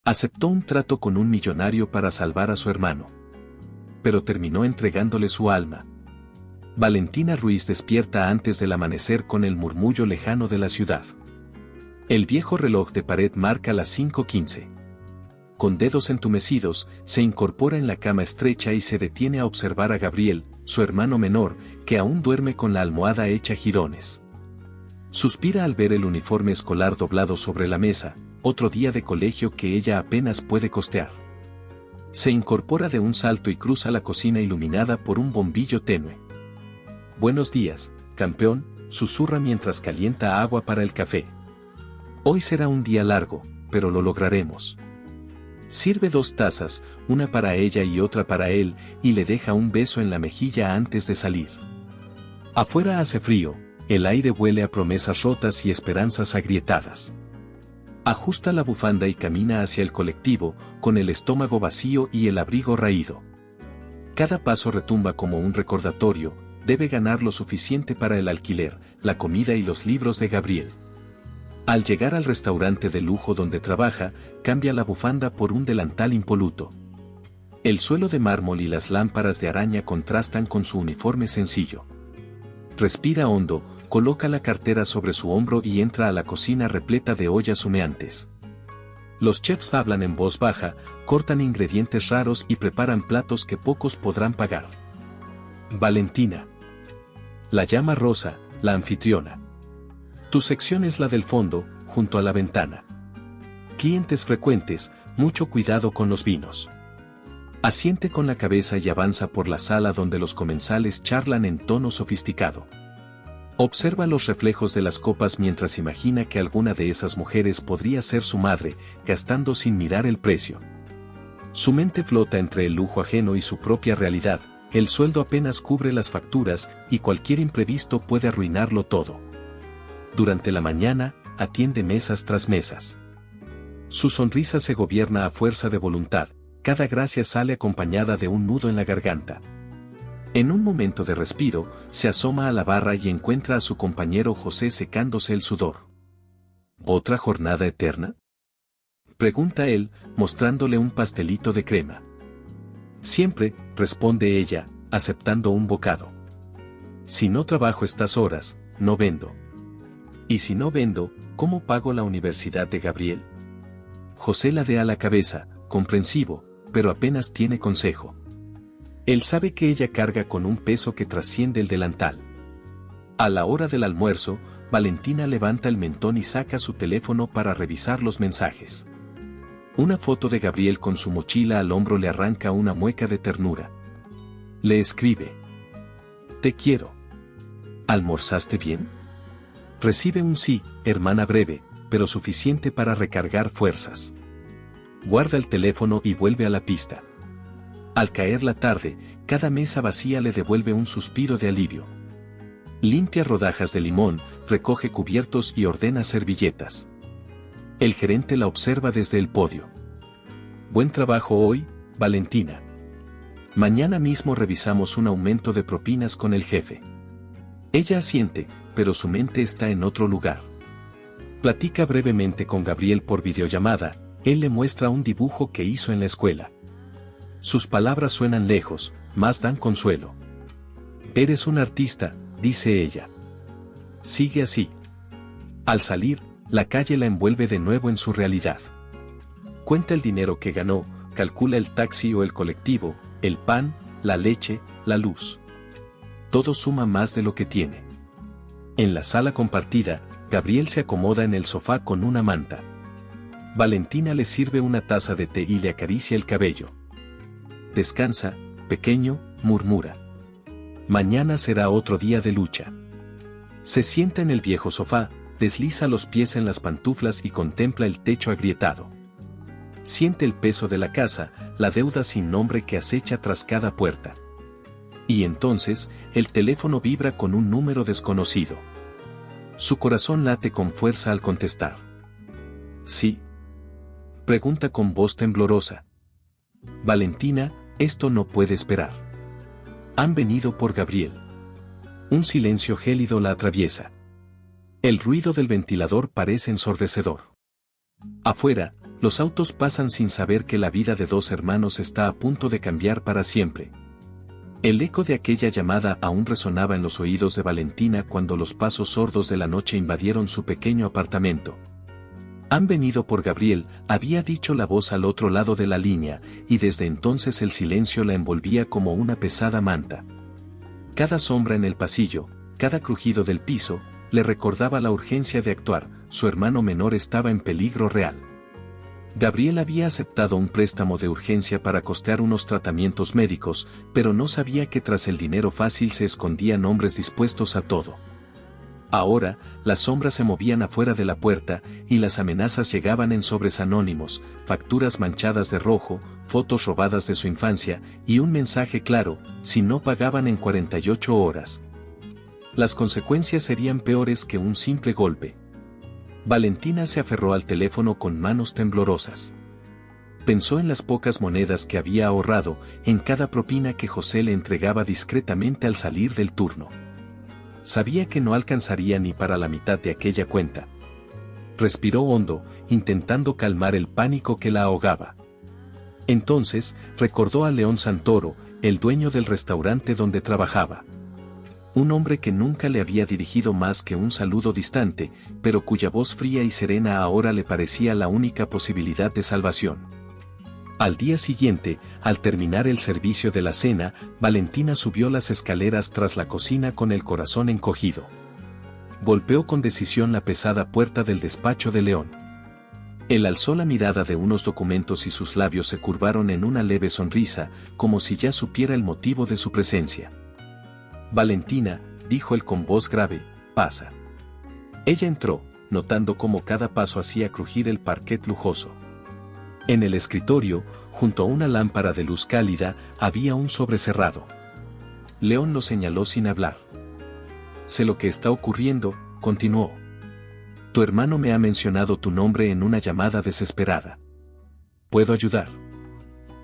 Aceptó un trato con un millonario para salvar a su hermano. Pero terminó entregándole su alma. Valentina Ruiz despierta antes del amanecer con el murmullo lejano de la ciudad. El viejo reloj de pared marca las 5:15. Con dedos entumecidos, se incorpora en la cama estrecha y se detiene a observar a Gabriel, su hermano menor, que aún duerme con la almohada hecha jirones. Suspira al ver el uniforme escolar doblado sobre la mesa, otro día de colegio que ella apenas puede costear. Se incorpora de un salto y cruza la cocina iluminada por un bombillo tenue. «Buenos días, campeón», susurra mientras calienta agua para el café. «Hoy será un día largo, pero lo lograremos». Sirve 2 tazas, una para ella y otra para él, y le deja un beso en la mejilla antes de salir. Afuera hace frío, el aire huele a promesas rotas y esperanzas agrietadas. Ajusta la bufanda y camina hacia el colectivo, con el estómago vacío y el abrigo raído. Cada paso retumba como un recordatorio, debe ganar lo suficiente para el alquiler, la comida y los libros de Gabriel. Al llegar al restaurante de lujo donde trabaja, cambia la bufanda por un delantal impoluto. El suelo de mármol y las lámparas de araña contrastan con su uniforme sencillo. Respira hondo, coloca la cartera sobre su hombro y entra a la cocina repleta de ollas humeantes. Los chefs hablan en voz baja, cortan ingredientes raros y preparan platos que pocos podrán pagar. Valentina. La llama Rosa, la anfitriona. Tu sección es la del fondo, junto a la ventana. Clientes frecuentes, mucho cuidado con los vinos. Asiente con la cabeza y avanza por la sala donde los comensales charlan en tono sofisticado. Observa los reflejos de las copas mientras imagina que alguna de esas mujeres podría ser su madre, gastando sin mirar el precio. Su mente flota entre el lujo ajeno y su propia realidad, el sueldo apenas cubre las facturas y cualquier imprevisto puede arruinarlo todo. Durante la mañana, atiende mesas tras mesas. Su sonrisa se gobierna a fuerza de voluntad, cada gracia sale acompañada de un nudo en la garganta. En un momento de respiro, se asoma a la barra y encuentra a su compañero José secándose el sudor. ¿Otra jornada eterna?, pregunta él, mostrándole un pastelito de crema. Siempre, responde ella, aceptando un bocado. Si no trabajo estas horas, no vendo. Y si no vendo, ¿cómo pago la universidad de Gabriel? José ladea la cabeza, comprensivo, pero apenas tiene consejo. Él sabe que ella carga con un peso que trasciende el delantal. A la hora del almuerzo, Valentina levanta el mentón y saca su teléfono para revisar los mensajes. Una foto de Gabriel con su mochila al hombro le arranca una mueca de ternura. Le escribe: «Te quiero. ¿Almorzaste bien?». Recibe un sí, hermana breve, pero suficiente para recargar fuerzas. Guarda el teléfono y vuelve a la pista. Al caer la tarde, cada mesa vacía le devuelve un suspiro de alivio. Limpia rodajas de limón, recoge cubiertos y ordena servilletas. El gerente la observa desde el podio. Buen trabajo hoy, Valentina. Mañana mismo revisamos un aumento de propinas con el jefe. Ella asiente, pero su mente está en otro lugar. Platica brevemente con Gabriel por videollamada, él le muestra un dibujo que hizo en la escuela. Sus palabras suenan lejos, mas dan consuelo. «Eres un artista», dice ella. Sigue así. Al salir, la calle la envuelve de nuevo en su realidad. Cuenta el dinero que ganó, calcula el taxi o el colectivo, el pan, la leche, la luz. Todo suma más de lo que tiene. En la sala compartida, Gabriel se acomoda en el sofá con una manta. Valentina le sirve una taza de té y le acaricia el cabello. «Descansa, pequeño», murmura. «Mañana será otro día de lucha». Se sienta en el viejo sofá, desliza los pies en las pantuflas y contempla el techo agrietado. Siente el peso de la casa, la deuda sin nombre que acecha tras cada puerta. Y entonces, el teléfono vibra con un número desconocido. Su corazón late con fuerza al contestar. «¿Sí?», pregunta con voz temblorosa. «Valentina, esto no puede esperar. Han venido por Gabriel». Un silencio gélido la atraviesa. El ruido del ventilador parece ensordecedor. Afuera, Los autos pasan sin saber que la vida de dos hermanos está a punto de cambiar para siempre. El eco de aquella llamada aún resonaba en los oídos de Valentina cuando los pasos sordos de la noche invadieron su pequeño apartamento. Han venido por Gabriel, había dicho la voz al otro lado de la línea, y desde entonces el silencio la envolvía como una pesada manta. Cada sombra en el pasillo, cada crujido del piso, le recordaba la urgencia de actuar, su hermano menor estaba en peligro real. Gabriel había aceptado un préstamo de urgencia para costear unos tratamientos médicos, pero no sabía que tras el dinero fácil se escondían hombres dispuestos a todo. Ahora, las sombras se movían afuera de la puerta, y las amenazas llegaban en sobres anónimos, facturas manchadas de rojo, fotos robadas de su infancia, y un mensaje claro: si no pagaban en 48 horas. Las consecuencias serían peores que un simple golpe. Valentina se aferró al teléfono con manos temblorosas. Pensó en las pocas monedas que había ahorrado, en cada propina que José le entregaba discretamente al salir del turno. Sabía que no alcanzaría ni para la mitad de aquella cuenta. Respiró hondo, intentando calmar el pánico que la ahogaba. Entonces, recordó a León Santoro, el dueño del restaurante donde trabajaba. Un hombre que nunca le había dirigido más que un saludo distante, pero cuya voz fría y serena ahora le parecía la única posibilidad de salvación. Al día siguiente, al terminar el servicio de la cena, Valentina subió las escaleras tras la cocina con el corazón encogido. Golpeó con decisión la pesada puerta del despacho de León. Él alzó la mirada de unos documentos y sus labios se curvaron en una leve sonrisa, como si ya supiera el motivo de su presencia. Valentina, dijo él con voz grave, pasa. Ella entró, notando cómo cada paso hacía crujir el parquet lujoso. En el escritorio, junto a una lámpara de luz cálida, había un sobre cerrado. León lo señaló sin hablar. Sé lo que está ocurriendo, continuó. Tu hermano me ha mencionado tu nombre en una llamada desesperada. ¿Puedo ayudar?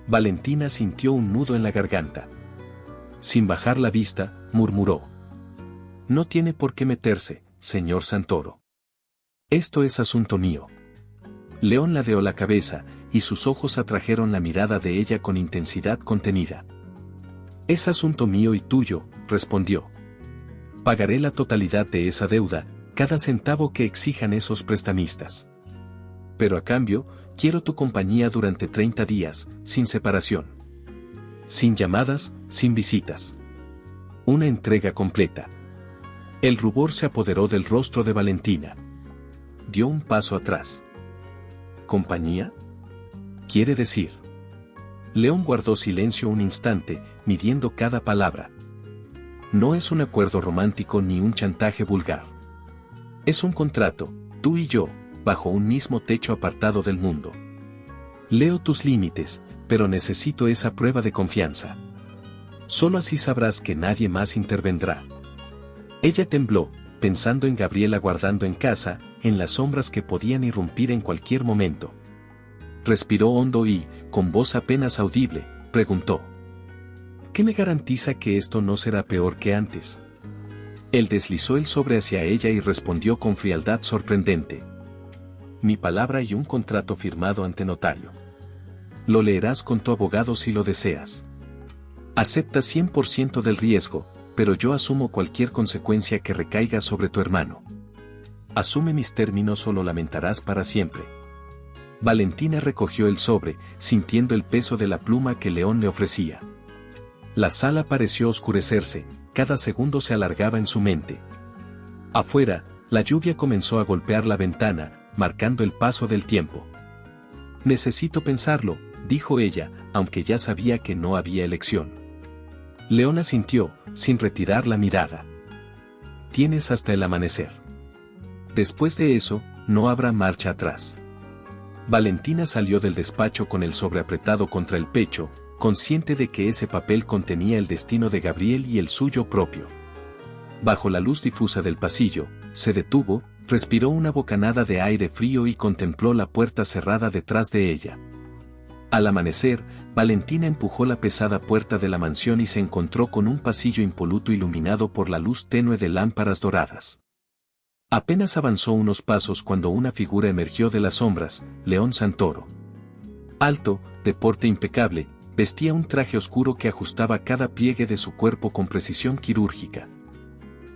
Valentina sintió un nudo en la garganta. Sin bajar la vista, murmuró. No tiene por qué meterse, señor Santoro. Esto es asunto mío. León ladeó la cabeza, y sus ojos atrajeron la mirada de ella con intensidad contenida. Es asunto mío y tuyo, respondió. Pagaré la totalidad de esa deuda, cada centavo que exijan esos prestamistas. Pero a cambio, quiero tu compañía durante 30 días, sin separación. Sin llamadas, sin visitas. Una entrega completa. El rubor se apoderó del rostro de Valentina. Dio un paso atrás. ¿Compañía? ¿Quiere decir? León guardó silencio un instante, midiendo cada palabra. No es un acuerdo romántico ni un chantaje vulgar. Es un contrato, tú y yo, bajo un mismo techo apartado del mundo. Leo tus límites, pero necesito esa prueba de confianza. Solo así sabrás que nadie más intervendrá. Ella tembló, pensando en Gabriel aguardando en casa, en las sombras que podían irrumpir en cualquier momento. Respiró hondo y, con voz apenas audible, preguntó. ¿Qué me garantiza que esto no será peor que antes? Él deslizó el sobre hacia ella y respondió con frialdad sorprendente. Mi palabra y un contrato firmado ante notario. Lo leerás con tu abogado si lo deseas. Acepta 100% del riesgo, pero yo asumo cualquier consecuencia que recaiga sobre tu hermano. Asume mis términos o lo lamentarás para siempre. Valentina recogió el sobre, sintiendo el peso de la pluma que León le ofrecía. La sala pareció oscurecerse, cada segundo se alargaba en su mente. Afuera, la lluvia comenzó a golpear la ventana, marcando el paso del tiempo. Necesito pensarlo, dijo ella, aunque ya sabía que no había elección. León asintió, sin retirar la mirada. Tienes hasta el amanecer. Después de eso, no habrá marcha atrás. Valentina salió del despacho con el sobre apretado contra el pecho, consciente de que ese papel contenía el destino de Gabriel y el suyo propio. Bajo la luz difusa del pasillo, se detuvo, respiró una bocanada de aire frío y contempló la puerta cerrada detrás de ella. Al amanecer, Valentina empujó la pesada puerta de la mansión y se encontró con un pasillo impoluto iluminado por la luz tenue de lámparas doradas. Apenas avanzó unos pasos cuando una figura emergió de las sombras, León Santoro. Alto, de porte impecable, vestía un traje oscuro que ajustaba cada pliegue de su cuerpo con precisión quirúrgica.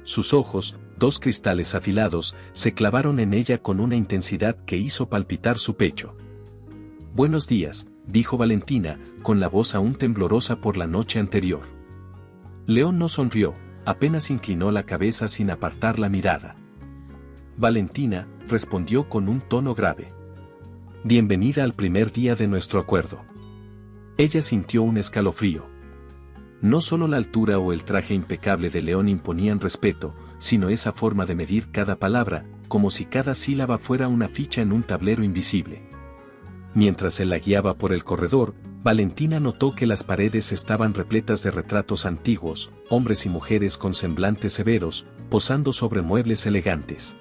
Sus ojos, dos cristales afilados, se clavaron en ella con una intensidad que hizo palpitar su pecho. «Buenos días», dijo Valentina, con la voz aún temblorosa por la noche anterior. León no sonrió, apenas inclinó la cabeza sin apartar la mirada. Valentina, respondió con un tono grave. «Bienvenida al primer día de nuestro acuerdo». Ella sintió un escalofrío. No solo la altura o el traje impecable de León imponían respeto, sino esa forma de medir cada palabra, como si cada sílaba fuera una ficha en un tablero invisible. Mientras él la guiaba por el corredor, Valentina notó que las paredes estaban repletas de retratos antiguos, hombres y mujeres con semblantes severos, posando sobre muebles elegantes.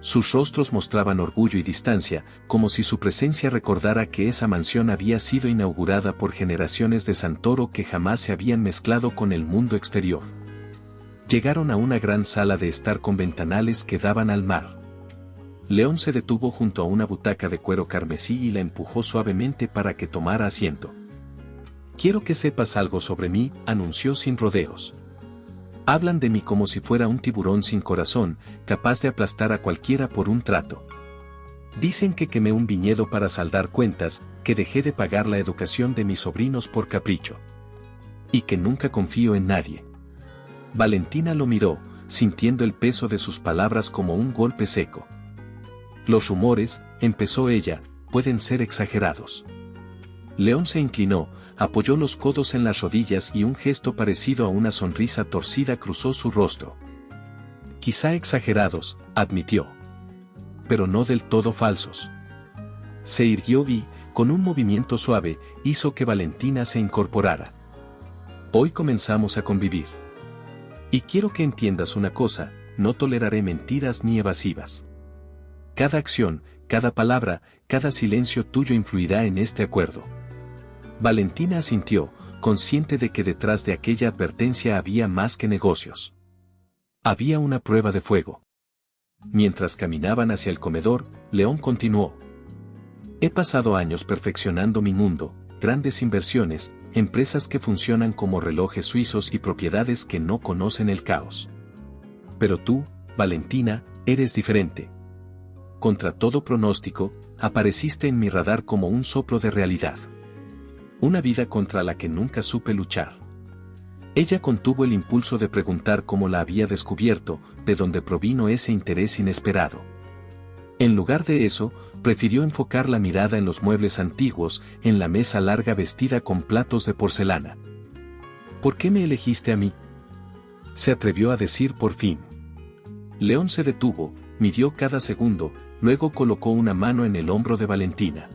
Sus rostros mostraban orgullo y distancia, como si su presencia recordara que esa mansión había sido inaugurada por generaciones de Santoro que jamás se habían mezclado con el mundo exterior. Llegaron a una gran sala de estar con ventanales que daban al mar. León se detuvo junto a una butaca de cuero carmesí y la empujó suavemente para que tomara asiento. «Quiero que sepas algo sobre mí», anunció sin rodeos. «Hablan de mí como si fuera un tiburón sin corazón, capaz de aplastar a cualquiera por un trato. Dicen que quemé un viñedo para saldar cuentas, que dejé de pagar la educación de mis sobrinos por capricho. Y que nunca confío en nadie». Valentina lo miró, sintiendo el peso de sus palabras como un golpe seco. «Los rumores», empezó ella, «pueden ser exagerados». León se inclinó, apoyó los codos en las rodillas y un gesto parecido a una sonrisa torcida cruzó su rostro. «Quizá exagerados», admitió. «Pero no del todo falsos». Se irguió y, con un movimiento suave, hizo que Valentina se incorporara. «Hoy comenzamos a convivir. Y quiero que entiendas una cosa, no toleraré mentiras ni evasivas. Cada acción, cada palabra, cada silencio tuyo influirá en este acuerdo». Valentina asintió, consciente de que detrás de aquella advertencia había más que negocios. Había una prueba de fuego. Mientras caminaban hacia el comedor, León continuó. «He pasado años perfeccionando mi mundo, grandes inversiones, empresas que funcionan como relojes suizos y propiedades que no conocen el caos. Pero tú, Valentina, eres diferente. Contra todo pronóstico, apareciste en mi radar como un soplo de realidad. Una vida contra la que nunca supe luchar». Ella contuvo el impulso de preguntar cómo la había descubierto, de dónde provino ese interés inesperado. En lugar de eso, prefirió enfocar la mirada en los muebles antiguos, en la mesa larga vestida con platos de porcelana. «¿Por qué me elegiste a mí?», se atrevió a decir por fin. León se detuvo, midió cada segundo, luego colocó una mano en el hombro de Valentina.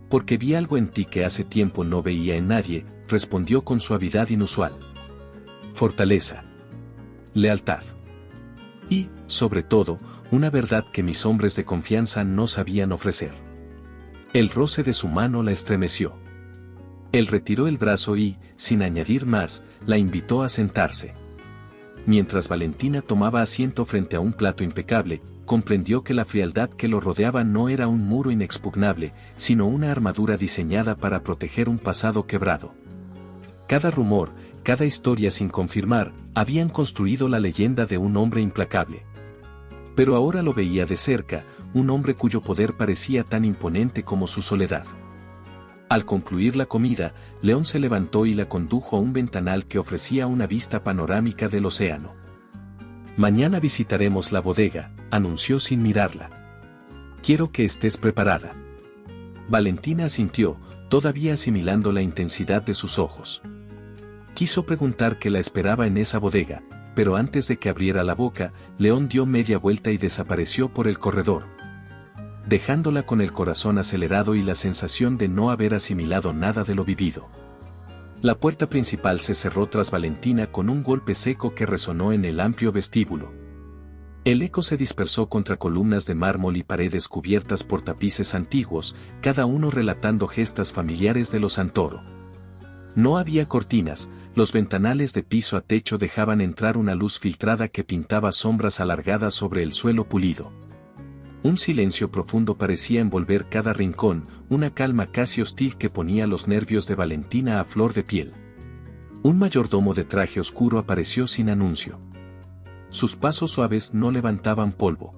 «Porque vi algo en ti que hace tiempo no veía en nadie», respondió con suavidad inusual. «Fortaleza. Lealtad. Y, sobre todo, una verdad que mis hombres de confianza no sabían ofrecer». El roce de su mano la estremeció. Él retiró el brazo y, sin añadir más, la invitó a sentarse. Mientras Valentina tomaba asiento frente a un plato impecable, comprendió que la frialdad que lo rodeaba no era un muro inexpugnable, sino una armadura diseñada para proteger un pasado quebrado. Cada rumor, cada historia sin confirmar, habían construido la leyenda de un hombre implacable. Pero ahora lo veía de cerca, un hombre cuyo poder parecía tan imponente como su soledad. Al concluir la comida, León se levantó y la condujo a un ventanal que ofrecía una vista panorámica del océano. «Mañana visitaremos la bodega», anunció sin mirarla. «Quiero que estés preparada». Valentina asintió, todavía asimilando la intensidad de sus ojos. Quiso preguntar qué la esperaba en esa bodega, pero antes de que abriera la boca, León dio media vuelta y desapareció por el corredor, dejándola con el corazón acelerado y la sensación de no haber asimilado nada de lo vivido. La puerta principal se cerró tras Valentina con un golpe seco que resonó en el amplio vestíbulo. El eco se dispersó contra columnas de mármol y paredes cubiertas por tapices antiguos, cada uno relatando gestas familiares de los Santoro. No había cortinas, los ventanales de piso a techo dejaban entrar una luz filtrada que pintaba sombras alargadas sobre el suelo pulido. Un silencio profundo parecía envolver cada rincón, una calma casi hostil que ponía los nervios de Valentina a flor de piel. Un mayordomo de traje oscuro apareció sin anuncio. Sus pasos suaves no levantaban polvo.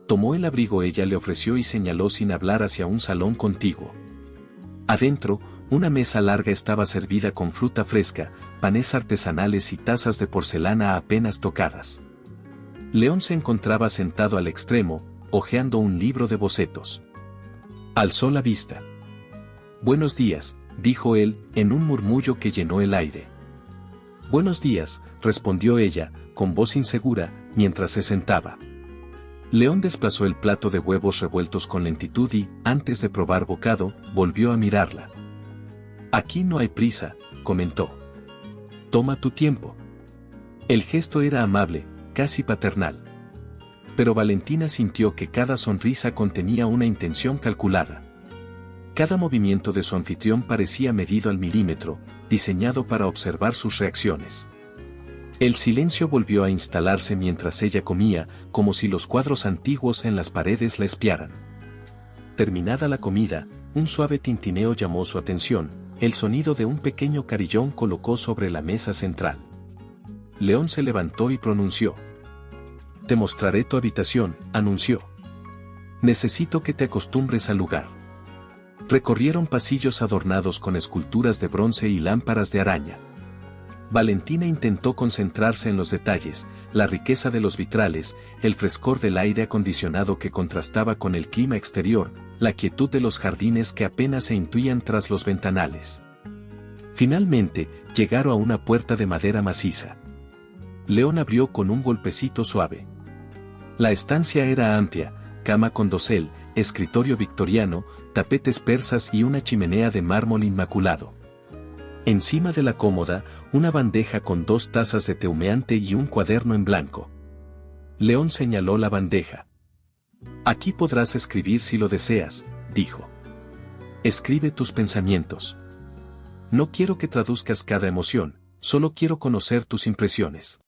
Tomó el abrigo, ella le ofreció y señaló sin hablar hacia un salón contiguo. Adentro, una mesa larga estaba servida con fruta fresca, panes artesanales y tazas de porcelana apenas tocadas. León se encontraba sentado al extremo, hojeando un libro de bocetos. Alzó la vista. «Buenos días», dijo él, en un murmullo que llenó el aire. «Buenos días», respondió ella, con voz insegura, mientras se sentaba. León desplazó el plato de huevos revueltos con lentitud y, antes de probar bocado, volvió a mirarla. «Aquí no hay prisa», comentó. «Toma tu tiempo». El gesto era amable, casi paternal. Pero Valentina sintió que cada sonrisa contenía una intención calculada. Cada movimiento de su anfitrión parecía medido al milímetro, diseñado para observar sus reacciones. El silencio volvió a instalarse mientras ella comía, como si los cuadros antiguos en las paredes la espiaran. Terminada la comida, un suave tintineo llamó su atención, el sonido de un pequeño carillón colocó sobre la mesa central. León se levantó y pronunció. «Te mostraré tu habitación», anunció. «Necesito que te acostumbres al lugar». Recorrieron pasillos adornados con esculturas de bronce y lámparas de araña. Valentina intentó concentrarse en los detalles, la riqueza de los vitrales, el frescor del aire acondicionado que contrastaba con el clima exterior, la quietud de los jardines que apenas se intuían tras los ventanales. Finalmente, llegaron a una puerta de madera maciza. León abrió con un golpecito suave. La estancia era amplia, cama con dosel, escritorio victoriano, tapetes persas y una chimenea de mármol inmaculado. Encima de la cómoda, una bandeja con 2 tazas de té humeante y un cuaderno en blanco. León señaló la bandeja. «Aquí podrás escribir si lo deseas», dijo. «Escribe tus pensamientos. No quiero que traduzcas cada emoción, solo quiero conocer tus impresiones».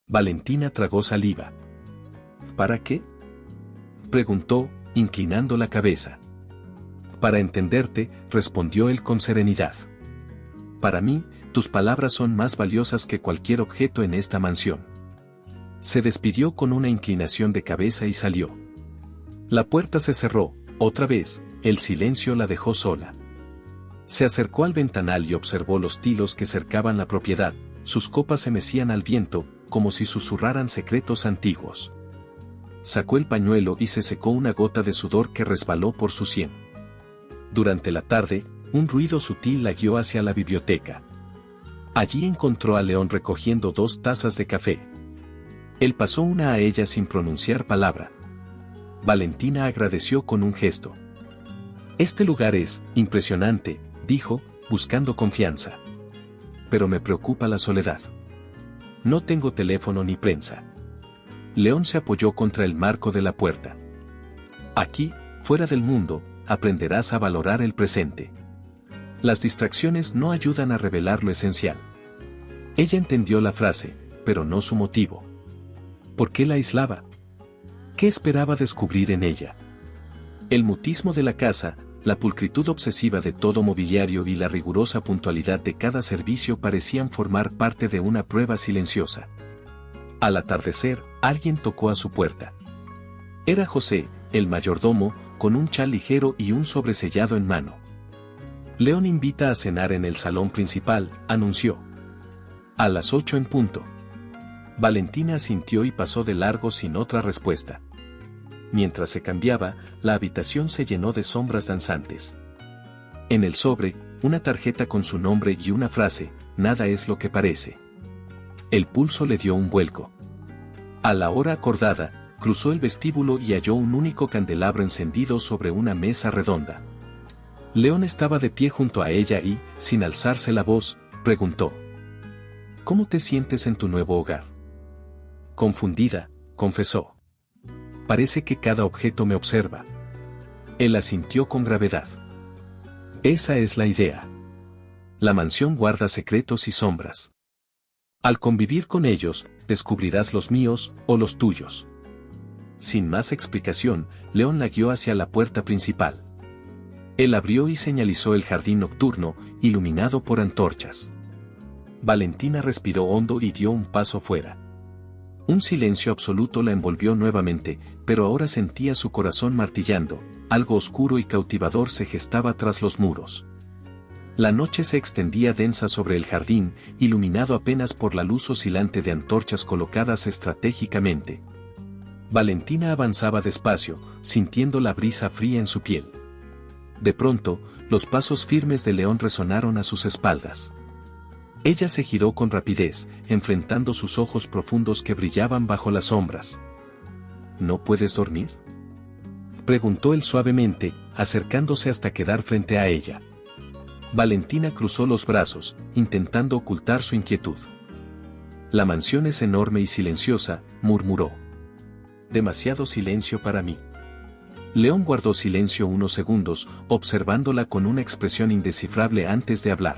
Valentina tragó saliva. «¿Para qué?», preguntó, inclinando la cabeza. «Para entenderte», respondió él con serenidad. «Para mí, tus palabras son más valiosas que cualquier objeto en esta mansión». Se despidió con una inclinación de cabeza y salió. La puerta se cerró, otra vez, el silencio la dejó sola. Se acercó al ventanal y observó los tilos que cercaban la propiedad, sus copas se mecían al viento, como si susurraran secretos antiguos. Sacó el pañuelo y se secó una gota de sudor que resbaló por su sien. Durante la tarde, un ruido sutil la guió hacia la biblioteca. Allí encontró a León recogiendo 2 tazas de café. Él pasó una a ella sin pronunciar palabra. Valentina agradeció con un gesto. «Este lugar es impresionante», dijo, buscando confianza. «Pero me preocupa la soledad. No tengo teléfono ni prensa». León se apoyó contra el marco de la puerta. «Aquí, fuera del mundo, aprenderás a valorar el presente. Las distracciones no ayudan a revelar lo esencial». Ella entendió la frase, pero no su motivo. ¿Por qué la aislaba? ¿Qué esperaba descubrir en ella? El mutismo de la casa, la pulcritud obsesiva de todo mobiliario y la rigurosa puntualidad de cada servicio parecían formar parte de una prueba silenciosa. Al atardecer, alguien tocó a su puerta. Era José, el mayordomo, con un chal ligero y un sobresellado en mano. «León invita a cenar en el salón principal», anunció. «A las 8 en punto». Valentina asintió y pasó de largo sin otra respuesta. Mientras se cambiaba, la habitación se llenó de sombras danzantes. En el sobre, una tarjeta con su nombre y una frase: «Nada es lo que parece». El pulso le dio un vuelco. A la hora acordada, cruzó el vestíbulo y halló un único candelabro encendido sobre una mesa redonda. León estaba de pie junto a ella y, sin alzarse la voz, preguntó: «¿Cómo te sientes en tu nuevo hogar?». «Confundida», confesó. «Parece que cada objeto me observa». Él asintió con gravedad. «Esa es la idea». La mansión guarda secretos y sombras. Al convivir con ellos, descubrirás los míos o los tuyos. Sin más explicación, León la guió hacia la puerta principal. Él abrió y señalizó el jardín nocturno, iluminado por antorchas. Valentina respiró hondo y dio un paso fuera. Un silencio absoluto la envolvió nuevamente, pero ahora sentía su corazón martillando, algo oscuro y cautivador se gestaba tras los muros. La noche se extendía densa sobre el jardín, iluminado apenas por la luz oscilante de antorchas colocadas estratégicamente. Valentina avanzaba despacio, sintiendo la brisa fría en su piel. De pronto, los pasos firmes de León resonaron a sus espaldas. Ella se giró con rapidez, enfrentando sus ojos profundos que brillaban bajo las sombras. ¿No puedes dormir?, preguntó él suavemente, acercándose hasta quedar frente a ella. Valentina cruzó los brazos, intentando ocultar su inquietud. La mansión es enorme y silenciosa, murmuró. Demasiado silencio para mí. León guardó silencio unos segundos, observándola con una expresión indescifrable antes de hablar.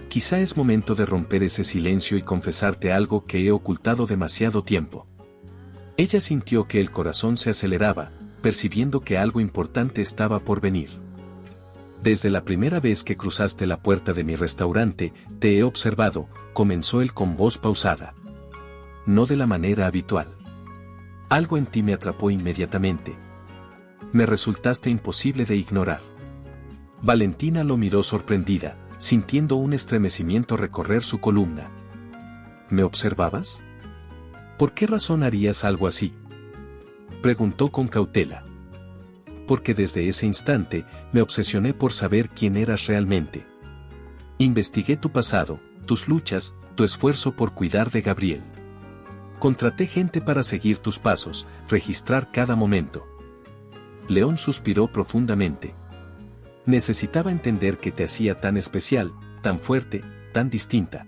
Quizá es momento de romper ese silencio y confesarte algo que he ocultado demasiado tiempo. Ella sintió que el corazón se aceleraba, percibiendo que algo importante estaba por venir. Desde la primera vez que cruzaste la puerta de mi restaurante, te he observado, comenzó él con voz pausada. No de la manera habitual. Algo en ti me atrapó inmediatamente. Me resultaste imposible de ignorar. Valentina lo miró sorprendida, sintiendo un estremecimiento recorrer su columna. ¿Me observabas? ¿Por qué razón harías algo así?, preguntó con cautela. Porque desde ese instante, me obsesioné por saber quién eras realmente. Investigué tu pasado, tus luchas, tu esfuerzo por cuidar de Gabriel. Contraté gente para seguir tus pasos, registrar cada momento. León suspiró profundamente. Necesitaba entender qué te hacía tan especial, tan fuerte, tan distinta.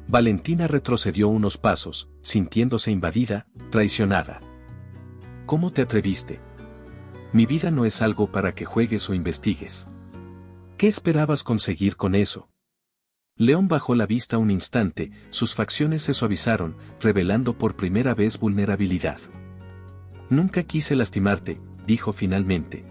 Valentina retrocedió unos pasos, sintiéndose invadida, traicionada. ¿Cómo te atreviste? Mi vida no es algo para que juegues o investigues. ¿Qué esperabas conseguir con eso? León bajó la vista un instante, sus facciones se suavizaron, revelando por primera vez vulnerabilidad. Nunca quise lastimarte, dijo finalmente.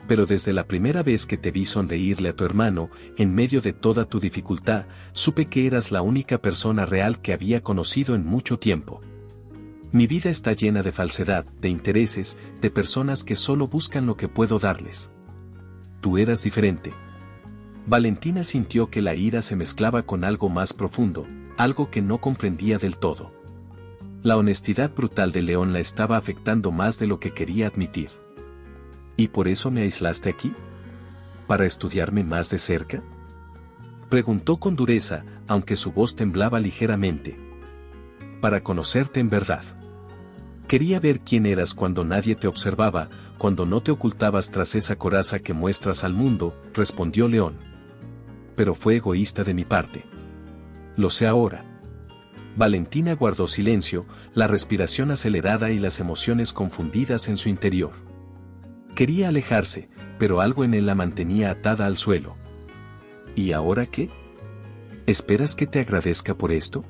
Pero desde la primera vez que te vi sonreírle a tu hermano, en medio de toda tu dificultad, supe que eras la única persona real que había conocido en mucho tiempo. Mi vida está llena de falsedad, de intereses, de personas que solo buscan lo que puedo darles. Tú eras diferente. Valentina sintió que la ira se mezclaba con algo más profundo, algo que no comprendía del todo. La honestidad brutal de León la estaba afectando más de lo que quería admitir. ¿Y por eso me aislaste aquí? ¿Para estudiarme más de cerca?, preguntó con dureza, aunque su voz temblaba ligeramente. Para conocerte en verdad. Quería ver quién eras cuando nadie te observaba, cuando no te ocultabas tras esa coraza que muestras al mundo, respondió León. Pero fue egoísta de mi parte. Lo sé ahora. Valentina guardó silencio, la respiración acelerada y las emociones confundidas en su interior. Quería alejarse, pero algo en él la mantenía atada al suelo. ¿Y ahora qué? ¿Esperas que te agradezca por esto?,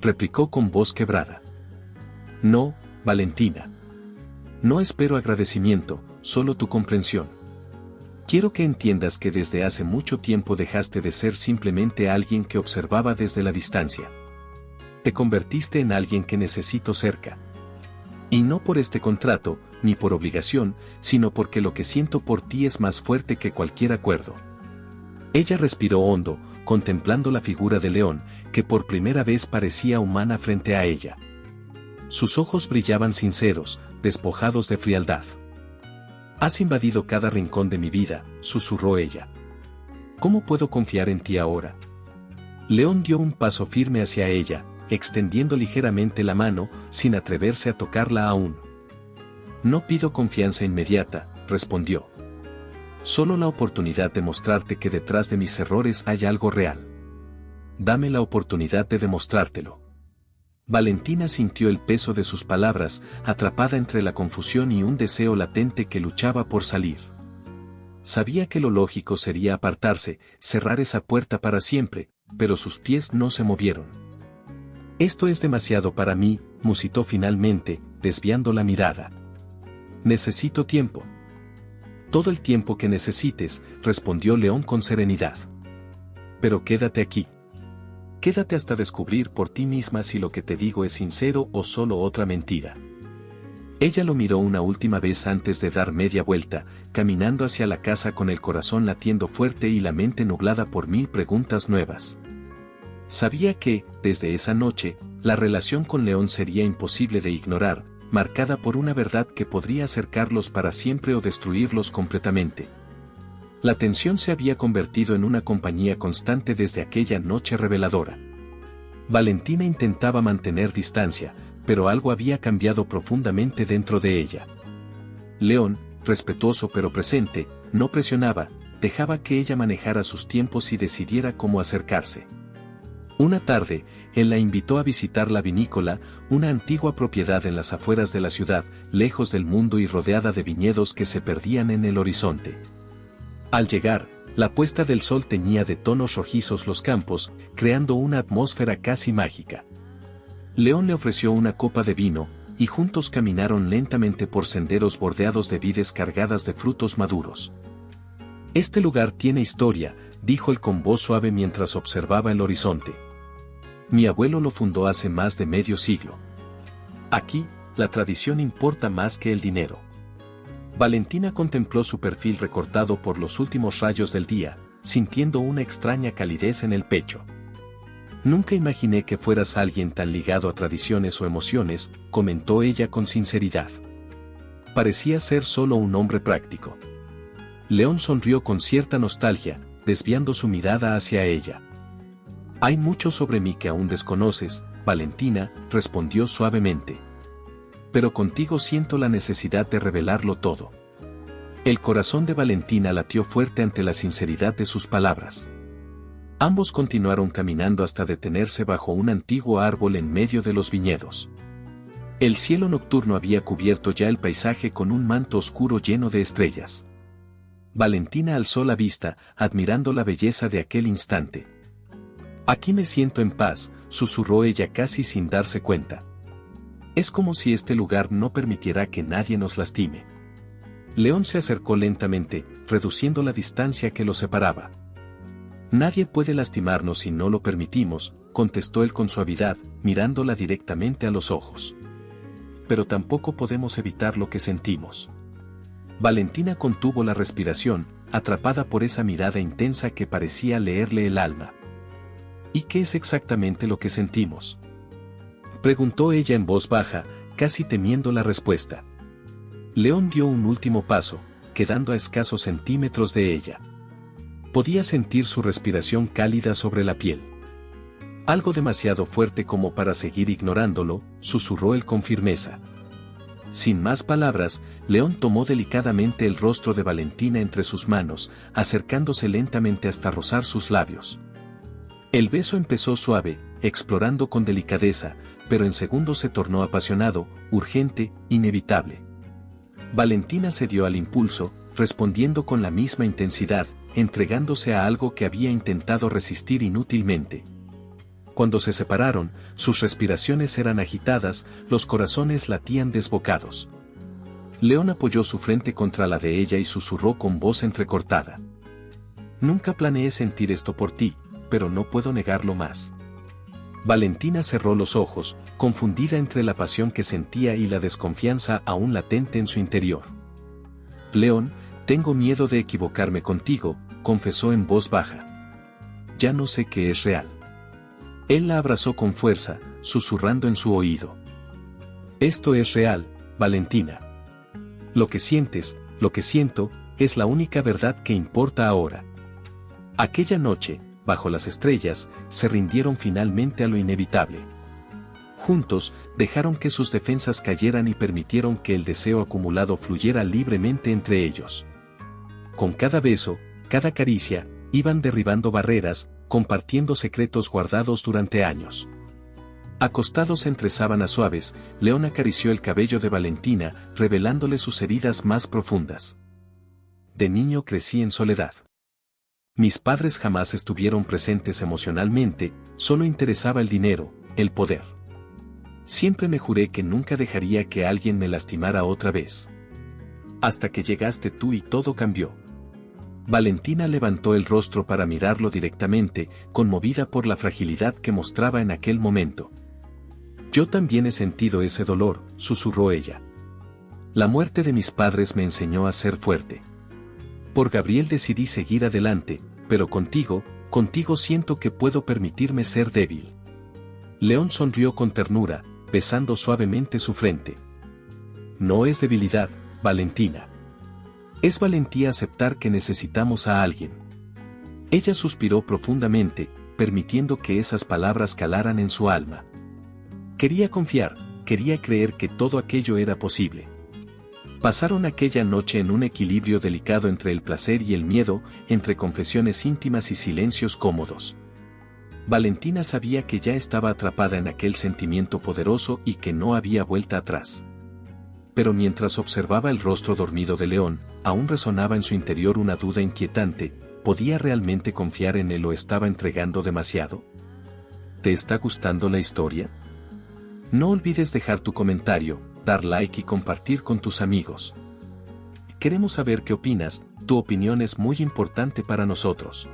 replicó con voz quebrada. No, Valentina. No espero agradecimiento, solo tu comprensión. Quiero que entiendas que desde hace mucho tiempo dejaste de ser simplemente alguien que observaba desde la distancia. Te convertiste en alguien que necesito cerca. Y no por este contrato, ni por obligación, sino porque lo que siento por ti es más fuerte que cualquier acuerdo. Ella respiró hondo, contemplando la figura de León, que por primera vez parecía humana frente a ella. Sus ojos brillaban sinceros, despojados de frialdad. Has invadido cada rincón de mi vida, susurró ella. ¿Cómo puedo confiar en ti ahora? León dio un paso firme hacia ella, extendiendo ligeramente la mano, sin atreverse a tocarla aún. No pido confianza inmediata, respondió. Solo la oportunidad de mostrarte que detrás de mis errores hay algo real. Dame la oportunidad de demostrártelo. Valentina sintió el peso de sus palabras, atrapada entre la confusión y un deseo latente que luchaba por salir. Sabía que lo lógico sería apartarse, cerrar esa puerta para siempre, pero sus pies no se movieron. Esto es demasiado para mí, musitó finalmente, desviando la mirada. Necesito tiempo. Todo el tiempo que necesites, respondió León con serenidad. Pero quédate aquí. Quédate hasta descubrir por ti misma si lo que te digo es sincero o solo otra mentira. Ella lo miró una última vez antes de dar media vuelta, caminando hacia la casa con el corazón latiendo fuerte y la mente nublada por 1000 preguntas nuevas. Sabía que, desde esa noche, la relación con León sería imposible de ignorar, marcada por una verdad que podría acercarlos para siempre o destruirlos completamente. La tensión se había convertido en una compañía constante desde aquella noche reveladora. Valentina intentaba mantener distancia, pero algo había cambiado profundamente dentro de ella. León, respetuoso pero presente, no presionaba, dejaba que ella manejara sus tiempos y decidiera cómo acercarse. Una tarde, él la invitó a visitar la vinícola, una antigua propiedad en las afueras de la ciudad, lejos del mundo y rodeada de viñedos que se perdían en el horizonte. Al llegar, la puesta del sol teñía de tonos rojizos los campos, creando una atmósfera casi mágica. León le ofreció una copa de vino, y juntos caminaron lentamente por senderos bordeados de vides cargadas de frutos maduros. Este lugar tiene historia, dijo él con voz suave mientras observaba el horizonte. Mi abuelo lo fundó hace más de medio siglo. Aquí, la tradición importa más que el dinero. Valentina contempló su perfil recortado por los últimos rayos del día, sintiendo una extraña calidez en el pecho. Nunca imaginé que fueras alguien tan ligado a tradiciones o emociones, comentó ella con sinceridad. Parecía ser solo un hombre práctico. León sonrió con cierta nostalgia, desviando su mirada hacia ella. Hay mucho sobre mí que aún desconoces, Valentina, respondió suavemente. Pero contigo siento la necesidad de revelarlo todo. El corazón de Valentina latió fuerte ante la sinceridad de sus palabras. Ambos continuaron caminando hasta detenerse bajo un antiguo árbol en medio de los viñedos. El cielo nocturno había cubierto ya el paisaje con un manto oscuro lleno de estrellas. Valentina alzó la vista, admirando la belleza de aquel instante. Aquí me siento en paz, susurró ella casi sin darse cuenta. Es como si este lugar no permitiera que nadie nos lastime. León se acercó lentamente, reduciendo la distancia que los separaba. Nadie puede lastimarnos si no lo permitimos, contestó él con suavidad, mirándola directamente a los ojos. Pero tampoco podemos evitar lo que sentimos. Valentina contuvo la respiración, atrapada por esa mirada intensa que parecía leerle el alma. ¿Y qué es exactamente lo que sentimos?, preguntó ella en voz baja, casi temiendo la respuesta. León dio un último paso, quedando a escasos centímetros de ella. Podía sentir su respiración cálida sobre la piel. Algo demasiado fuerte como para seguir ignorándolo, susurró él con firmeza. Sin más palabras, León tomó delicadamente el rostro de Valentina entre sus manos, acercándose lentamente hasta rozar sus labios. El beso empezó suave, explorando con delicadeza, pero en segundos se tornó apasionado, urgente, inevitable. Valentina cedió al impulso, respondiendo con la misma intensidad, entregándose a algo que había intentado resistir inútilmente. Cuando se separaron, sus respiraciones eran agitadas, los corazones latían desbocados. León apoyó su frente contra la de ella y susurró con voz entrecortada. Nunca planeé sentir esto por ti, pero no puedo negarlo más. Valentina cerró los ojos, confundida entre la pasión que sentía y la desconfianza aún latente en su interior. León, tengo miedo de equivocarme contigo, confesó en voz baja. Ya no sé qué es real. Él la abrazó con fuerza, susurrando en su oído. Esto es real, Valentina. Lo que sientes, lo que siento, es la única verdad que importa ahora. Aquella noche, bajo las estrellas, se rindieron finalmente a lo inevitable. Juntos, dejaron que sus defensas cayeran y permitieron que el deseo acumulado fluyera libremente entre ellos. Con cada beso, cada caricia, iban derribando barreras, compartiendo secretos guardados durante años. Acostados entre sábanas suaves, León acarició el cabello de Valentina, revelándole sus heridas más profundas. De niño crecí en soledad. Mis padres jamás estuvieron presentes emocionalmente, solo interesaba el dinero, el poder. Siempre me juré que nunca dejaría que alguien me lastimara otra vez. Hasta que llegaste tú y todo cambió. Valentina levantó el rostro para mirarlo directamente, conmovida por la fragilidad que mostraba en aquel momento. Yo también he sentido ese dolor, susurró ella. La muerte de mis padres me enseñó a ser fuerte. Por Gabriel decidí seguir adelante, pero contigo siento que puedo permitirme ser débil. León sonrió con ternura, besando suavemente su frente. No es debilidad, Valentina. Es valentía aceptar que necesitamos a alguien. Ella suspiró profundamente, permitiendo que esas palabras calaran en su alma. Quería confiar, quería creer que todo aquello era posible. Pasaron aquella noche en un equilibrio delicado entre el placer y el miedo, entre confesiones íntimas y silencios cómodos. Valentina sabía que ya estaba atrapada en aquel sentimiento poderoso y que no había vuelta atrás. Pero mientras observaba el rostro dormido de León, aún resonaba en su interior una duda inquietante: ¿podía realmente confiar en él o estaba entregando demasiado? ¿Te está gustando la historia? No olvides dejar tu comentario, dar like y compartir con tus amigos. Queremos saber qué opinas, tu opinión es muy importante para nosotros.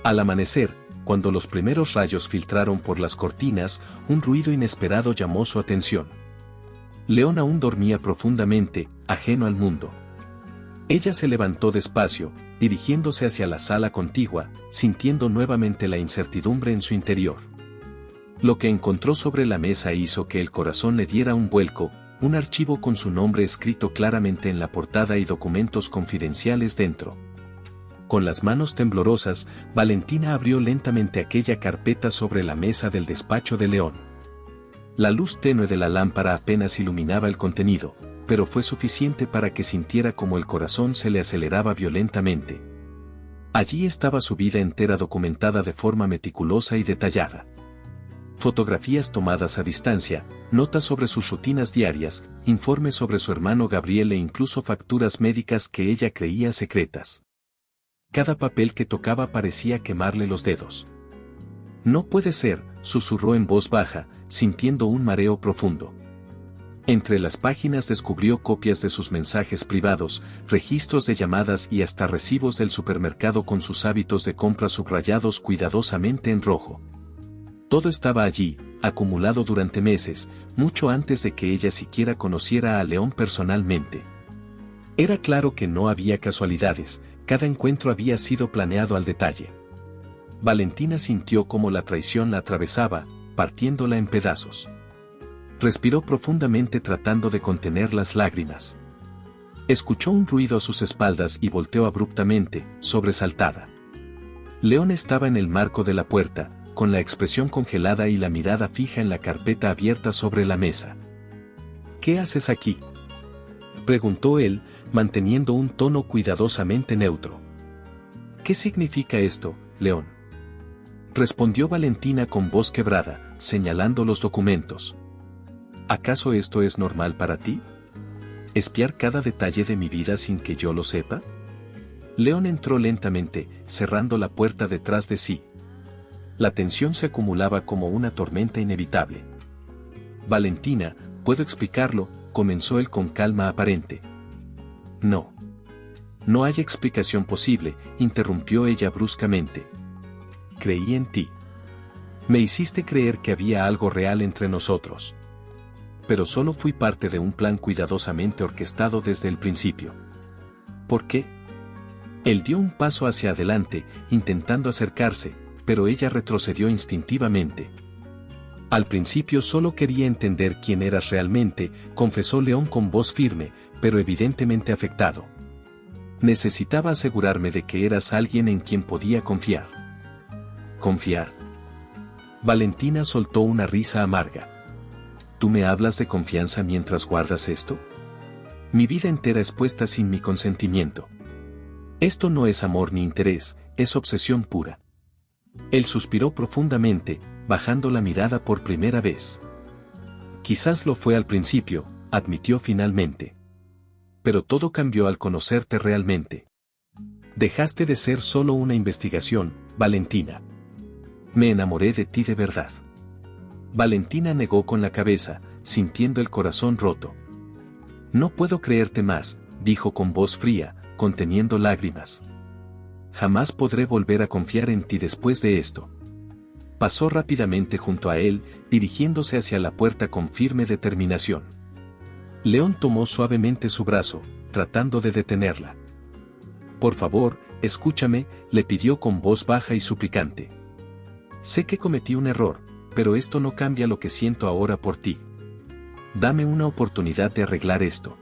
Al amanecer, cuando los primeros rayos filtraron por las cortinas, un ruido inesperado llamó su atención. León aún dormía profundamente, ajeno al mundo. Ella se levantó despacio, dirigiéndose hacia la sala contigua, sintiendo nuevamente la incertidumbre en su interior. Lo que encontró sobre la mesa hizo que el corazón le diera un vuelco, un archivo con su nombre escrito claramente en la portada y documentos confidenciales dentro. Con las manos temblorosas, Valentina abrió lentamente aquella carpeta sobre la mesa del despacho de León. La luz tenue de la lámpara apenas iluminaba el contenido, pero fue suficiente para que sintiera como el corazón se le aceleraba violentamente. Allí estaba su vida entera documentada de forma meticulosa y detallada. Fotografías tomadas a distancia, notas sobre sus rutinas diarias, informes sobre su hermano Gabriel e incluso facturas médicas que ella creía secretas. Cada papel que tocaba parecía quemarle los dedos. No puede ser, susurró en voz baja, sintiendo un mareo profundo. Entre las páginas descubrió copias de sus mensajes privados, registros de llamadas y hasta recibos del supermercado con sus hábitos de compra subrayados cuidadosamente en rojo. Todo estaba allí, acumulado durante meses, mucho antes de que ella siquiera conociera a León personalmente. Era claro que no había casualidades, cada encuentro había sido planeado al detalle. Valentina sintió cómo la traición la atravesaba, partiéndola en pedazos. Respiró profundamente tratando de contener las lágrimas. Escuchó un ruido a sus espaldas y volteó abruptamente, sobresaltada. León estaba en el marco de la puerta, con la expresión congelada y la mirada fija en la carpeta abierta sobre la mesa. ¿Qué haces aquí?, preguntó él, manteniendo un tono cuidadosamente neutro. ¿Qué significa esto, León?, respondió Valentina con voz quebrada, señalando los documentos. ¿Acaso esto es normal para ti? ¿Espiar cada detalle de mi vida sin que yo lo sepa? León entró lentamente, cerrando la puerta detrás de sí. La tensión se acumulaba como una tormenta inevitable. Valentina, ¿puedo explicarlo?, comenzó él con calma aparente. No. No hay explicación posible, interrumpió ella bruscamente. Creí en ti. Me hiciste creer que había algo real entre nosotros. Pero solo fui parte de un plan cuidadosamente orquestado desde el principio. ¿Por qué? Él dio un paso hacia adelante, intentando acercarse, pero ella retrocedió instintivamente. Al principio solo quería entender quién eras realmente, confesó León con voz firme, pero evidentemente afectado. Necesitaba asegurarme de que eras alguien en quien podía confiar. ¿Confiar? Valentina soltó una risa amarga. ¿Tú me hablas de confianza mientras guardas esto? Mi vida entera es puesta sin mi consentimiento. Esto no es amor ni interés, es obsesión pura. Él suspiró profundamente, bajando la mirada por primera vez. Quizás lo fue al principio, admitió finalmente. Pero todo cambió al conocerte realmente. Dejaste de ser solo una investigación, Valentina. Me enamoré de ti de verdad. Valentina negó con la cabeza, sintiendo el corazón roto. No puedo creerte más, dijo con voz fría, conteniendo lágrimas. Jamás podré volver a confiar en ti después de esto. Pasó rápidamente junto a él, dirigiéndose hacia la puerta con firme determinación. León tomó suavemente su brazo, tratando de detenerla. Por favor, escúchame, le pidió con voz baja y suplicante. Sé que cometí un error, pero esto no cambia lo que siento ahora por ti. Dame una oportunidad de arreglar esto.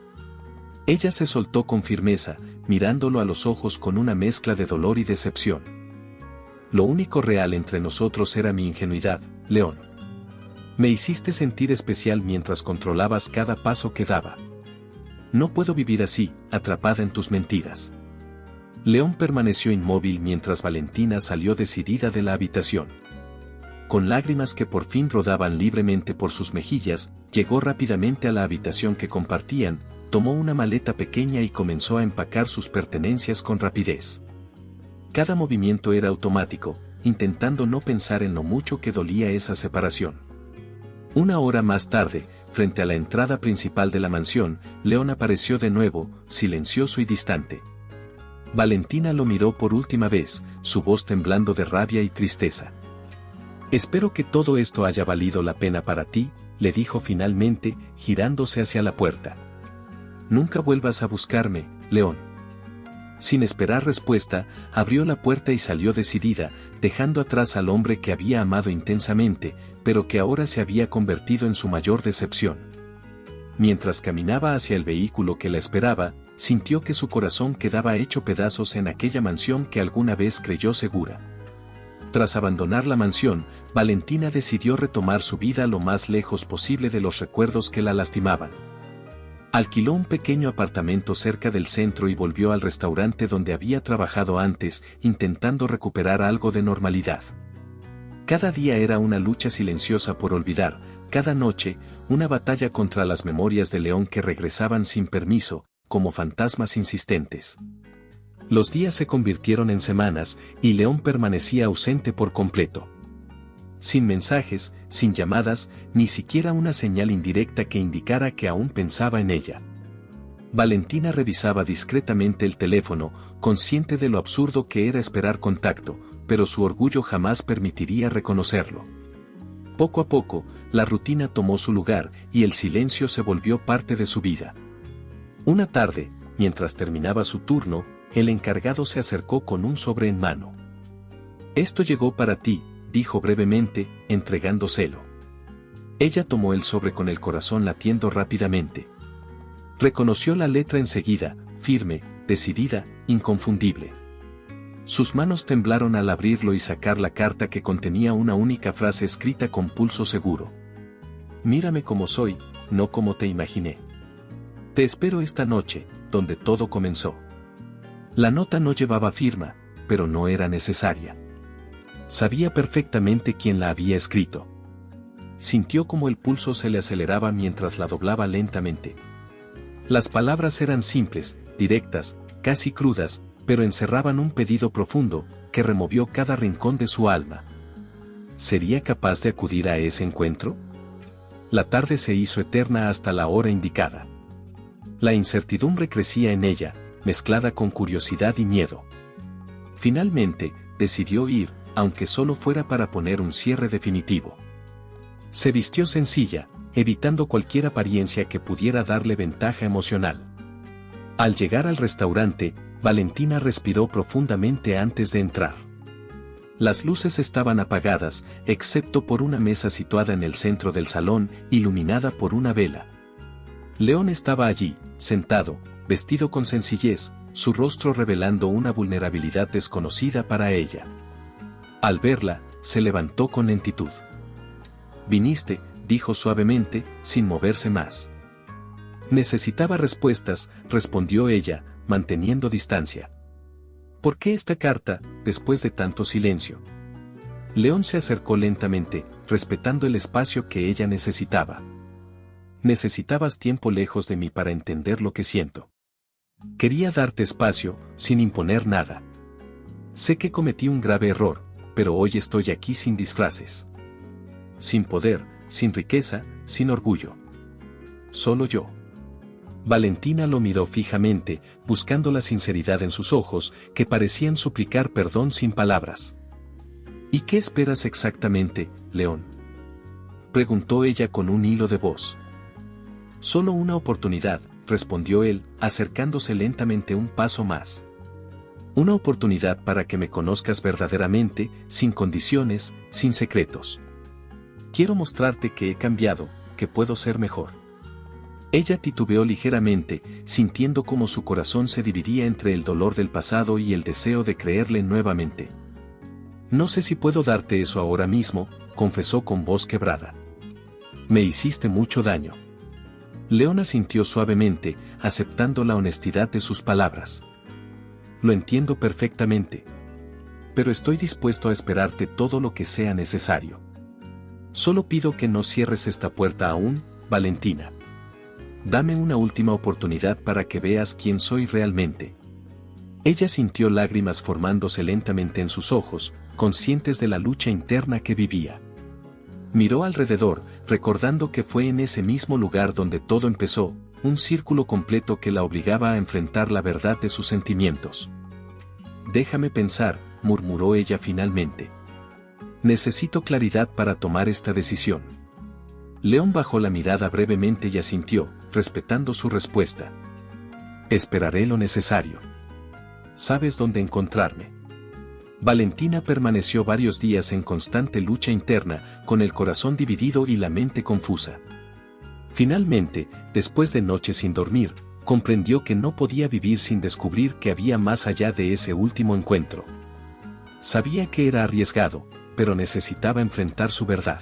Ella se soltó con firmeza, mirándolo a los ojos con una mezcla de dolor y decepción. Lo único real entre nosotros era mi ingenuidad, León. Me hiciste sentir especial mientras controlabas cada paso que daba. No puedo vivir así, atrapada en tus mentiras. León permaneció inmóvil mientras Valentina salió decidida de la habitación. Con lágrimas que por fin rodaban libremente por sus mejillas, llegó rápidamente a la habitación que compartían, tomó una maleta pequeña y comenzó a empacar sus pertenencias con rapidez. Cada movimiento era automático, intentando no pensar en lo mucho que dolía esa separación. Una hora más tarde, frente a la entrada principal de la mansión, León apareció de nuevo, silencioso y distante. Valentina lo miró por última vez, su voz temblando de rabia y tristeza. Espero que todo esto haya valido la pena para ti, le dijo finalmente, girándose hacia la puerta. Nunca vuelvas a buscarme, León. Sin esperar respuesta, abrió la puerta y salió decidida, dejando atrás al hombre que había amado intensamente, pero que ahora se había convertido en su mayor decepción. Mientras caminaba hacia el vehículo que la esperaba, sintió que su corazón quedaba hecho pedazos en aquella mansión que alguna vez creyó segura. Tras abandonar la mansión, Valentina decidió retomar su vida lo más lejos posible de los recuerdos que la lastimaban. Alquiló un pequeño apartamento cerca del centro y volvió al restaurante donde había trabajado antes, intentando recuperar algo de normalidad. Cada día era una lucha silenciosa por olvidar, cada noche, una batalla contra las memorias de León que regresaban sin permiso, como fantasmas insistentes. Los días se convirtieron en semanas, y León permanecía ausente por completo. Sin mensajes, sin llamadas, ni siquiera una señal indirecta que indicara que aún pensaba en ella. Valentina revisaba discretamente el teléfono, consciente de lo absurdo que era esperar contacto, pero su orgullo jamás permitiría reconocerlo. Poco a poco, la rutina tomó su lugar, y el silencio se volvió parte de su vida. Una tarde, mientras terminaba su turno, el encargado se acercó con un sobre en mano. «Esto llegó para ti», dijo brevemente, entregándoselo. Ella tomó el sobre con el corazón latiendo rápidamente. Reconoció la letra enseguida, firme, decidida, inconfundible. Sus manos temblaron al abrirlo y sacar la carta que contenía una única frase escrita con pulso seguro. «Mírame como soy, no como te imaginé. Te espero esta noche, donde todo comenzó». La nota no llevaba firma, pero no era necesaria. Sabía perfectamente quién la había escrito. Sintió como el pulso se le aceleraba mientras la doblaba lentamente. Las palabras eran simples, directas, casi crudas, pero encerraban un pedido profundo, que removió cada rincón de su alma. ¿Sería capaz de acudir a ese encuentro? La tarde se hizo eterna hasta la hora indicada. La incertidumbre crecía en ella, mezclada con curiosidad y miedo. Finalmente, decidió ir, aunque solo fuera para poner un cierre definitivo. Se vistió sencilla, evitando cualquier apariencia que pudiera darle ventaja emocional. Al llegar al restaurante, Valentina respiró profundamente antes de entrar. Las luces estaban apagadas, excepto por una mesa situada en el centro del salón, iluminada por una vela. León estaba allí, sentado, vestido con sencillez, su rostro revelando una vulnerabilidad desconocida para ella. Al verla, se levantó con lentitud. «Viniste», dijo suavemente, sin moverse más. «Necesitaba respuestas», respondió ella, manteniendo distancia. «¿Por qué esta carta, después de tanto silencio?» León se acercó lentamente, respetando el espacio que ella necesitaba. «Necesitabas tiempo lejos de mí para entender lo que siento». Quería darte espacio, sin imponer nada. Sé que cometí un grave error, pero hoy estoy aquí sin disfraces. Sin poder, sin riqueza, sin orgullo. Solo yo. Valentina lo miró fijamente, buscando la sinceridad en sus ojos, que parecían suplicar perdón sin palabras. ¿Y qué esperas exactamente, León? Preguntó ella con un hilo de voz. Solo una oportunidad, respondió él, acercándose lentamente un paso más. Una oportunidad para que me conozcas verdaderamente, sin condiciones, sin secretos. Quiero mostrarte que he cambiado, que puedo ser mejor. Ella titubeó ligeramente, sintiendo cómo su corazón se dividía entre el dolor del pasado y el deseo de creerle nuevamente. No sé si puedo darte eso ahora mismo, confesó con voz quebrada. Me hiciste mucho daño. León asintió suavemente, aceptando la honestidad de sus palabras. Lo entiendo perfectamente. Pero estoy dispuesto a esperarte todo lo que sea necesario. Solo pido que no cierres esta puerta aún, Valentina. Dame una última oportunidad para que veas quién soy realmente. Ella sintió lágrimas formándose lentamente en sus ojos, conscientes de la lucha interna que vivía. Miró alrededor, recordando que fue en ese mismo lugar donde todo empezó, un círculo completo que la obligaba a enfrentar la verdad de sus sentimientos. Déjame pensar, murmuró ella finalmente. Necesito claridad para tomar esta decisión. León bajó la mirada brevemente y asintió, respetando su respuesta. Esperaré lo necesario. ¿Sabes dónde encontrarme? Valentina permaneció varios días en constante lucha interna, con el corazón dividido y la mente confusa. Finalmente, después de noches sin dormir, comprendió que no podía vivir sin descubrir que había más allá de ese último encuentro. Sabía que era arriesgado, pero necesitaba enfrentar su verdad.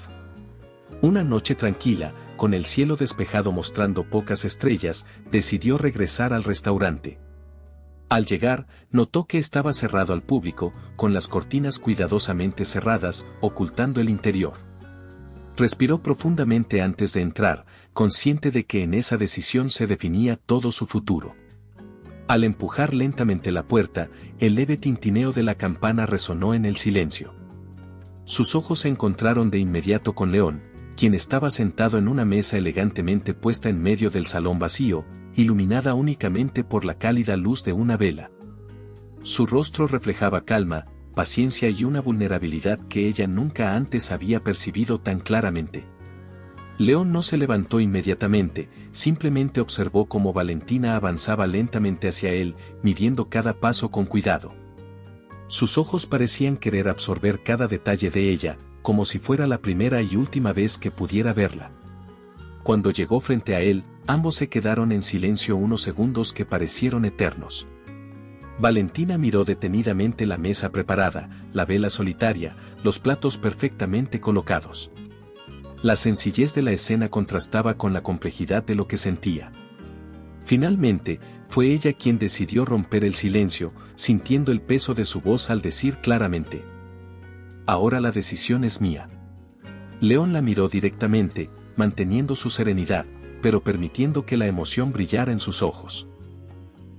Una noche tranquila, con el cielo despejado mostrando pocas estrellas, decidió regresar al restaurante. Al llegar, notó que estaba cerrado al público, con las cortinas cuidadosamente cerradas, ocultando el interior. Respiró profundamente antes de entrar, consciente de que en esa decisión se definía todo su futuro. Al empujar lentamente la puerta, el leve tintineo de la campana resonó en el silencio. Sus ojos se encontraron de inmediato con León, quien estaba sentado en una mesa elegantemente puesta en medio del salón vacío, iluminada únicamente por la cálida luz de una vela. Su rostro reflejaba calma, paciencia y una vulnerabilidad que ella nunca antes había percibido tan claramente. León no se levantó inmediatamente, simplemente observó cómo Valentina avanzaba lentamente hacia él, midiendo cada paso con cuidado. Sus ojos parecían querer absorber cada detalle de ella, como si fuera la primera y última vez que pudiera verla. Cuando llegó frente a él, ambos se quedaron en silencio unos segundos que parecieron eternos. Valentina miró detenidamente la mesa preparada, la vela solitaria, los platos perfectamente colocados. La sencillez de la escena contrastaba con la complejidad de lo que sentía. Finalmente, fue ella quien decidió romper el silencio, sintiendo el peso de su voz al decir claramente: ahora la decisión es mía. León la miró directamente, manteniendo su serenidad, pero permitiendo que la emoción brillara en sus ojos.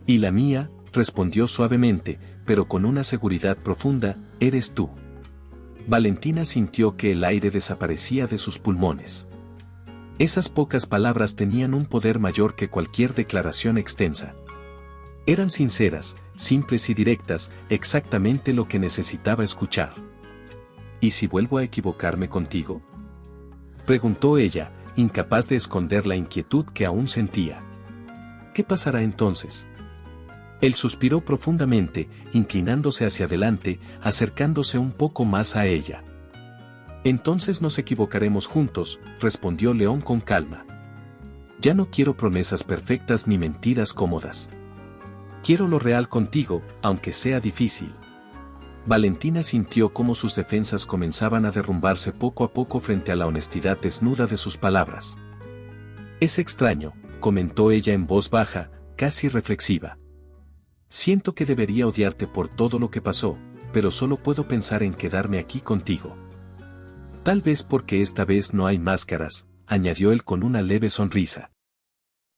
Y la mía, respondió suavemente, pero con una seguridad profunda, eres tú. Valentina sintió que el aire desaparecía de sus pulmones. Esas pocas palabras tenían un poder mayor que cualquier declaración extensa. Eran sinceras, simples y directas, exactamente lo que necesitaba escuchar. ¿Y si vuelvo a equivocarme contigo?, preguntó ella, incapaz de esconder la inquietud que aún sentía. ¿Qué pasará entonces? Él suspiró profundamente, inclinándose hacia adelante, acercándose un poco más a ella. Entonces nos equivocaremos juntos, respondió León con calma. Ya no quiero promesas perfectas ni mentiras cómodas. Quiero lo real contigo, aunque sea difícil. Valentina sintió cómo sus defensas comenzaban a derrumbarse poco a poco frente a la honestidad desnuda de sus palabras. Es extraño, comentó ella en voz baja, casi reflexiva. Siento que debería odiarte por todo lo que pasó, pero solo puedo pensar en quedarme aquí contigo. Tal vez porque esta vez no hay máscaras, añadió él con una leve sonrisa.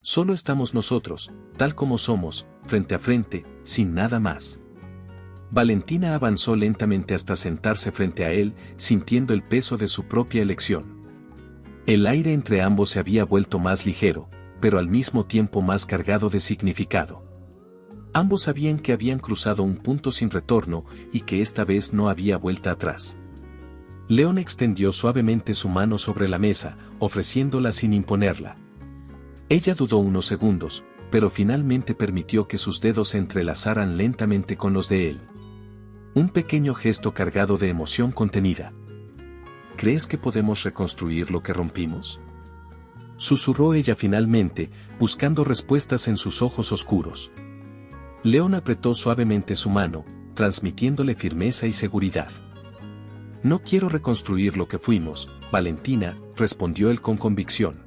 Solo estamos nosotros, tal como somos, frente a frente, sin nada más. Valentina avanzó lentamente hasta sentarse frente a él, sintiendo el peso de su propia elección. El aire entre ambos se había vuelto más ligero, pero al mismo tiempo más cargado de significado. Ambos sabían que habían cruzado un punto sin retorno y que esta vez no había vuelta atrás. León extendió suavemente su mano sobre la mesa, ofreciéndola sin imponerla. Ella dudó unos segundos, pero finalmente permitió que sus dedos se entrelazaran lentamente con los de él. Un pequeño gesto cargado de emoción contenida. ¿Crees que podemos reconstruir lo que rompimos?, susurró ella finalmente, buscando respuestas en sus ojos oscuros. León apretó suavemente su mano, transmitiéndole firmeza y seguridad. No quiero reconstruir lo que fuimos, Valentina, respondió él con convicción.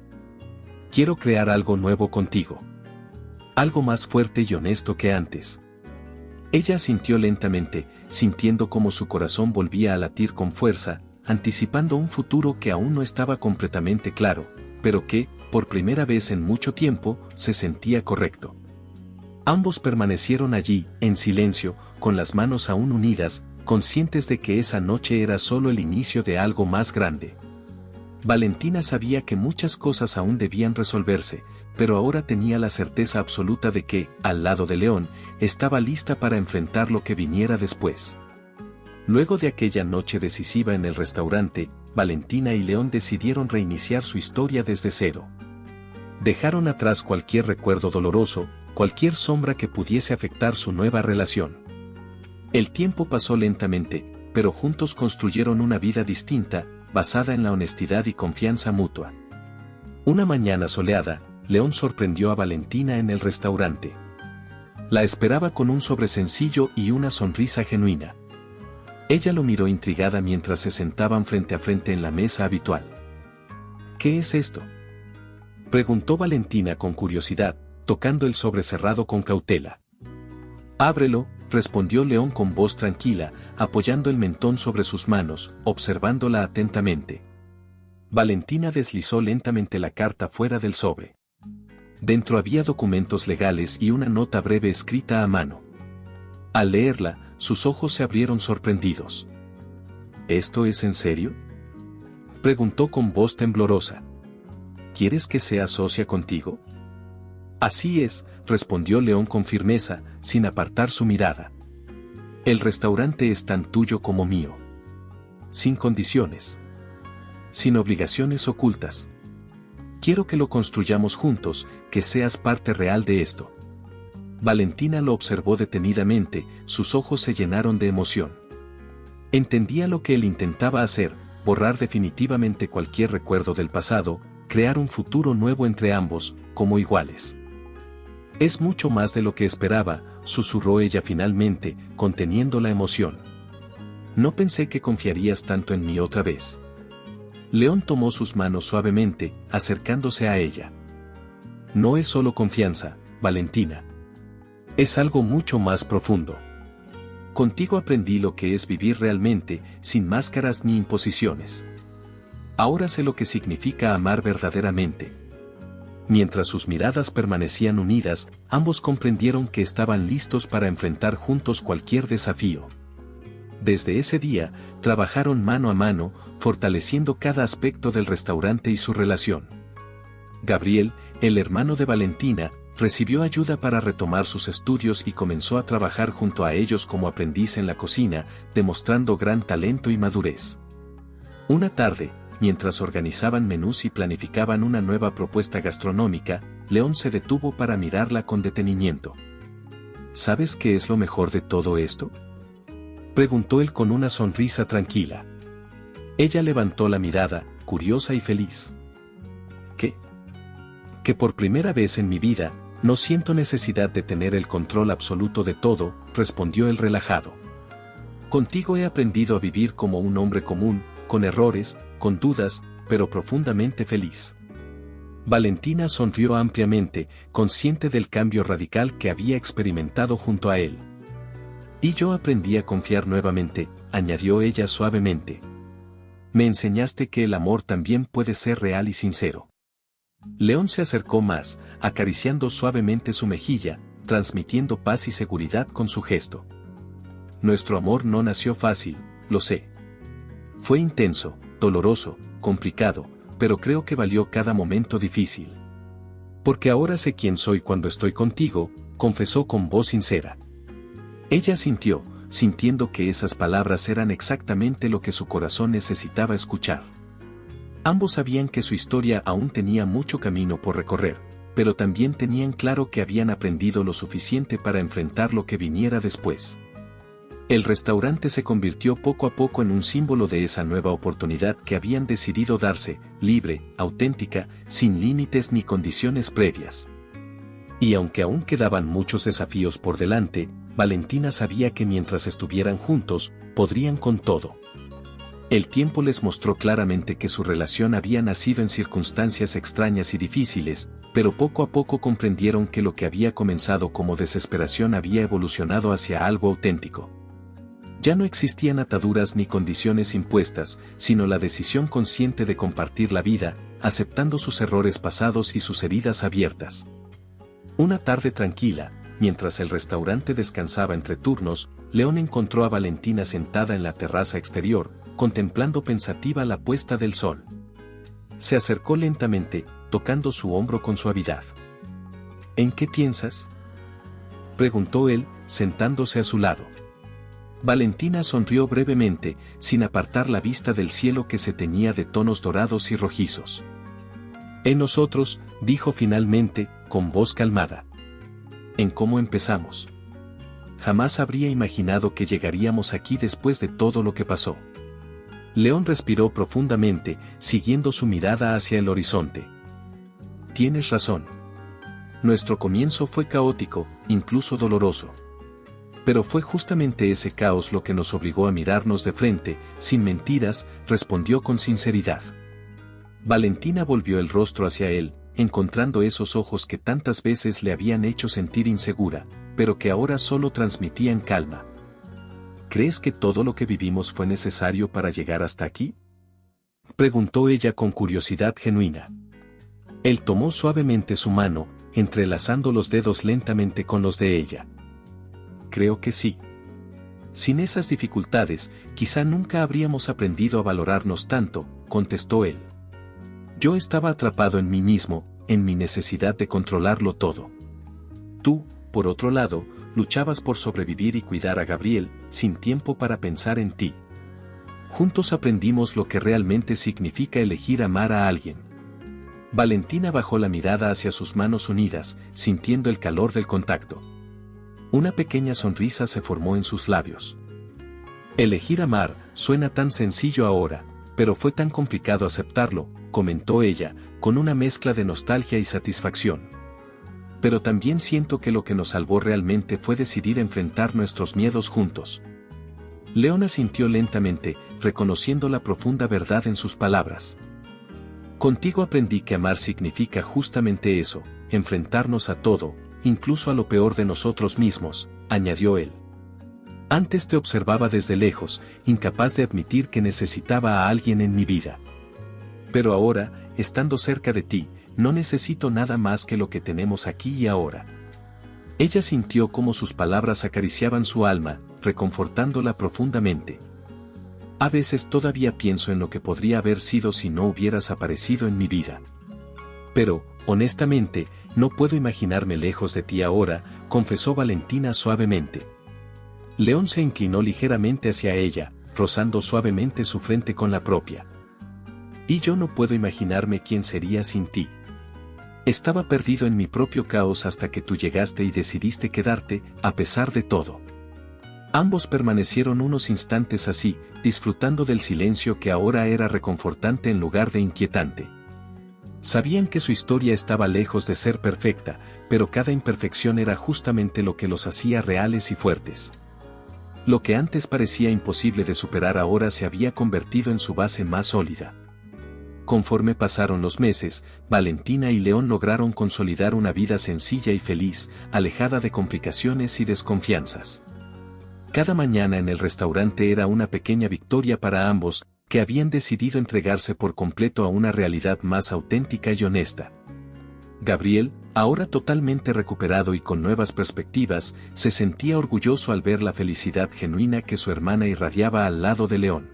Quiero crear algo nuevo contigo. Algo más fuerte y honesto que antes. Ella asintió lentamente, sintiendo cómo su corazón volvía a latir con fuerza, anticipando un futuro que aún no estaba completamente claro, pero que, por primera vez en mucho tiempo, se sentía correcto. Ambos permanecieron allí, en silencio, con las manos aún unidas, conscientes de que esa noche era solo el inicio de algo más grande. Valentina sabía que muchas cosas aún debían resolverse, pero ahora tenía la certeza absoluta de que, al lado de León, estaba lista para enfrentar lo que viniera después. Luego de aquella noche decisiva en el restaurante, Valentina y León decidieron reiniciar su historia desde cero. Dejaron atrás cualquier recuerdo doloroso, cualquier sombra que pudiese afectar su nueva relación. El tiempo pasó lentamente, pero juntos construyeron una vida distinta, basada en la honestidad y confianza mutua. Una mañana soleada, León sorprendió a Valentina en el restaurante. La esperaba con un sobre sencillo y una sonrisa genuina. Ella lo miró intrigada mientras se sentaban frente a frente en la mesa habitual. ¿Qué es esto?, preguntó Valentina con curiosidad, tocando el sobre cerrado con cautela. Ábrelo, respondió León con voz tranquila, apoyando el mentón sobre sus manos, observándola atentamente. Valentina deslizó lentamente la carta fuera del sobre. Dentro había documentos legales y una nota breve escrita a mano. Al leerla, sus ojos se abrieron sorprendidos. ¿Esto es en serio?, preguntó con voz temblorosa. ¿Quieres que sea socia contigo? Así es, respondió León con firmeza, sin apartar su mirada. El restaurante es tan tuyo como mío. Sin condiciones. Sin obligaciones ocultas. Quiero que lo construyamos juntos, que seas parte real de esto. Valentina lo observó detenidamente, sus ojos se llenaron de emoción. Entendía lo que él intentaba hacer, borrar definitivamente cualquier recuerdo del pasado, crear un futuro nuevo entre ambos, como iguales. Es mucho más de lo que esperaba, susurró ella finalmente, conteniendo la emoción. No pensé que confiarías tanto en mí otra vez. León tomó sus manos suavemente, acercándose a ella. No es solo confianza, Valentina. Es algo mucho más profundo. Contigo aprendí lo que es vivir realmente, sin máscaras ni imposiciones. Ahora sé lo que significa amar verdaderamente. Mientras sus miradas permanecían unidas, ambos comprendieron que estaban listos para enfrentar juntos cualquier desafío. Desde ese día, trabajaron mano a mano, fortaleciendo cada aspecto del restaurante y su relación. Gabriel, el hermano de Valentina, recibió ayuda para retomar sus estudios y comenzó a trabajar junto a ellos como aprendiz en la cocina, demostrando gran talento y madurez. Una tarde, mientras organizaban menús y planificaban una nueva propuesta gastronómica, León se detuvo para mirarla con detenimiento. ¿Sabes qué es lo mejor de todo esto?, preguntó él con una sonrisa tranquila. Ella levantó la mirada, curiosa y feliz. ¿Qué? Que por primera vez en mi vida, no siento necesidad de tener el control absoluto de todo, respondió él relajado. Contigo he aprendido a vivir como un hombre común, con errores, con dudas, pero profundamente feliz. Valentina sonrió ampliamente, consciente del cambio radical que había experimentado junto a él. Y yo aprendí a confiar nuevamente, añadió ella suavemente. Me enseñaste que el amor también puede ser real y sincero. León se acercó más, acariciando suavemente su mejilla, transmitiendo paz y seguridad con su gesto. Nuestro amor no nació fácil, lo sé. Fue intenso, doloroso, complicado, pero creo que valió cada momento difícil. Porque ahora sé quién soy cuando estoy contigo, confesó con voz sincera. Ella sintió, sintiendo que esas palabras eran exactamente lo que su corazón necesitaba escuchar. Ambos sabían que su historia aún tenía mucho camino por recorrer, pero también tenían claro que habían aprendido lo suficiente para enfrentar lo que viniera después. El restaurante se convirtió poco a poco en un símbolo de esa nueva oportunidad que habían decidido darse, libre, auténtica, sin límites ni condiciones previas. Y aunque aún quedaban muchos desafíos por delante, Valentina sabía que mientras estuvieran juntos, podrían con todo. El tiempo les mostró claramente que su relación había nacido en circunstancias extrañas y difíciles, pero poco a poco comprendieron que lo que había comenzado como desesperación había evolucionado hacia algo auténtico. Ya no existían ataduras ni condiciones impuestas, sino la decisión consciente de compartir la vida, aceptando sus errores pasados y sus heridas abiertas. Una tarde tranquila, mientras el restaurante descansaba entre turnos, León encontró a Valentina sentada en la terraza exterior, contemplando pensativa la puesta del sol. Se acercó lentamente, tocando su hombro con suavidad. ¿En qué piensas?, preguntó él, sentándose a su lado. Valentina sonrió brevemente, sin apartar la vista del cielo que se teñía de tonos dorados y rojizos. En nosotros, dijo finalmente, con voz calmada. En cómo empezamos. Jamás habría imaginado que llegaríamos aquí después de todo lo que pasó. León respiró profundamente, siguiendo su mirada hacia el horizonte. Tienes razón. Nuestro comienzo fue caótico, incluso doloroso. Pero fue justamente ese caos lo que nos obligó a mirarnos de frente, sin mentiras, respondió con sinceridad. Valentina volvió el rostro hacia él, encontrando esos ojos que tantas veces le habían hecho sentir insegura, pero que ahora solo transmitían calma. ¿Crees que todo lo que vivimos fue necesario para llegar hasta aquí?, preguntó ella con curiosidad genuina. Él tomó suavemente su mano, entrelazando los dedos lentamente con los de ella. Creo que sí. Sin esas dificultades, quizá nunca habríamos aprendido a valorarnos tanto, contestó él. Yo estaba atrapado en mí mismo, en mi necesidad de controlarlo todo. Tú, por otro lado, luchabas por sobrevivir y cuidar a Gabriel, sin tiempo para pensar en ti. Juntos aprendimos lo que realmente significa elegir amar a alguien. Valentina bajó la mirada hacia sus manos unidas, sintiendo el calor del contacto. Una pequeña sonrisa se formó en sus labios. Elegir amar, suena tan sencillo ahora, pero fue tan complicado aceptarlo, comentó ella, con una mezcla de nostalgia y satisfacción. Pero también siento que lo que nos salvó realmente fue decidir enfrentar nuestros miedos juntos. León asintió lentamente, reconociendo la profunda verdad en sus palabras. Contigo aprendí que amar significa justamente eso, enfrentarnos a todo, incluso a lo peor de nosotros mismos, añadió él. Antes te observaba desde lejos, incapaz de admitir que necesitaba a alguien en mi vida. Pero ahora, estando cerca de ti, no necesito nada más que lo que tenemos aquí y ahora. Ella sintió cómo sus palabras acariciaban su alma, reconfortándola profundamente. A veces todavía pienso en lo que podría haber sido si no hubieras aparecido en mi vida. Pero, honestamente, no puedo imaginarme lejos de ti ahora, confesó Valentina suavemente. León se inclinó ligeramente hacia ella, rozando suavemente su frente con la propia. Y yo no puedo imaginarme quién sería sin ti. Estaba perdido en mi propio caos hasta que tú llegaste y decidiste quedarte, a pesar de todo. Ambos permanecieron unos instantes así, disfrutando del silencio que ahora era reconfortante en lugar de inquietante. Sabían que su historia estaba lejos de ser perfecta, pero cada imperfección era justamente lo que los hacía reales y fuertes. Lo que antes parecía imposible de superar ahora se había convertido en su base más sólida. Conforme pasaron los meses, Valentina y León lograron consolidar una vida sencilla y feliz, alejada de complicaciones y desconfianzas. Cada mañana en el restaurante era una pequeña victoria para ambos, que habían decidido entregarse por completo a una realidad más auténtica y honesta. Gabriel, ahora totalmente recuperado y con nuevas perspectivas, se sentía orgulloso al ver la felicidad genuina que su hermana irradiaba al lado de León.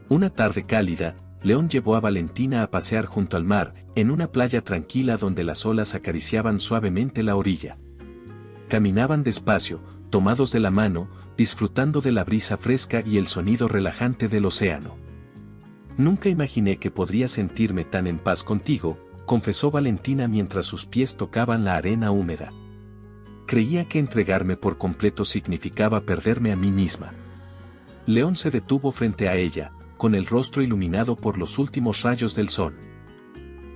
Una tarde cálida, León llevó a Valentina a pasear junto al mar, en una playa tranquila donde las olas acariciaban suavemente la orilla. Caminaban despacio, tomados de la mano, disfrutando de la brisa fresca y el sonido relajante del océano. Nunca imaginé que podría sentirme tan en paz contigo, confesó Valentina mientras sus pies tocaban la arena húmeda. Creía que entregarme por completo significaba perderme a mí misma. León se detuvo frente a ella, con el rostro iluminado por los últimos rayos del sol.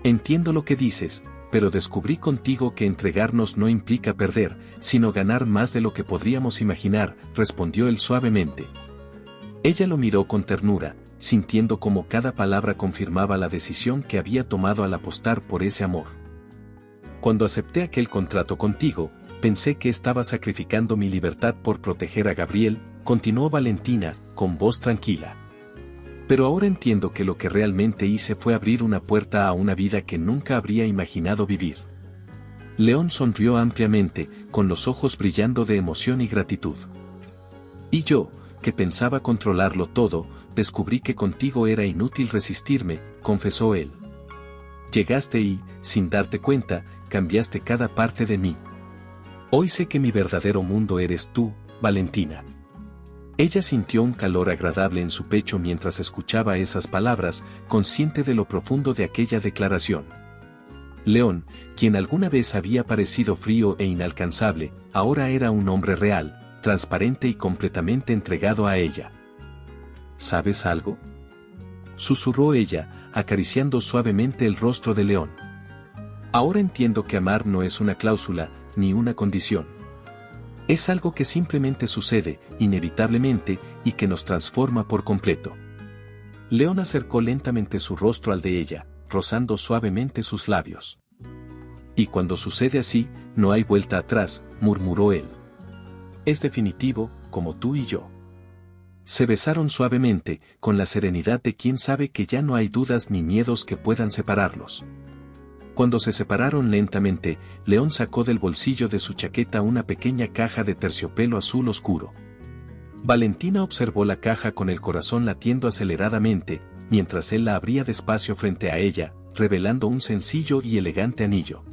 Entiendo lo que dices, pero descubrí contigo que entregarnos no implica perder, sino ganar más de lo que podríamos imaginar, respondió él suavemente. Ella lo miró con ternura, sintiendo como cada palabra confirmaba la decisión que había tomado al apostar por ese amor. Cuando acepté aquel contrato contigo, pensé que estaba sacrificando mi libertad por proteger a Gabriel, continuó Valentina, con voz tranquila. Pero ahora entiendo que lo que realmente hice fue abrir una puerta a una vida que nunca habría imaginado vivir. León sonrió ampliamente, con los ojos brillando de emoción y gratitud. Y yo, que pensaba controlarlo todo, descubrí que contigo era inútil resistirme, confesó él. Llegaste y, sin darte cuenta, cambiaste cada parte de mí. Hoy sé que mi verdadero mundo eres tú, Valentina. Ella sintió un calor agradable en su pecho mientras escuchaba esas palabras, consciente de lo profundo de aquella declaración. León, quien alguna vez había parecido frío e inalcanzable, ahora era un hombre real, transparente y completamente entregado a ella. ¿Sabes algo?, susurró ella, acariciando suavemente el rostro de León. Ahora entiendo que amar no es una cláusula, ni una condición. Es algo que simplemente sucede, inevitablemente, y que nos transforma por completo. León acercó lentamente su rostro al de ella, rozando suavemente sus labios. Y cuando sucede así, no hay vuelta atrás, murmuró él. Es definitivo, como tú y yo. Se besaron suavemente, con la serenidad de quien sabe que ya no hay dudas ni miedos que puedan separarlos. Cuando se separaron lentamente, León sacó del bolsillo de su chaqueta una pequeña caja de terciopelo azul oscuro. Valentina observó la caja con el corazón latiendo aceleradamente, mientras él la abría despacio frente a ella, revelando un sencillo y elegante anillo.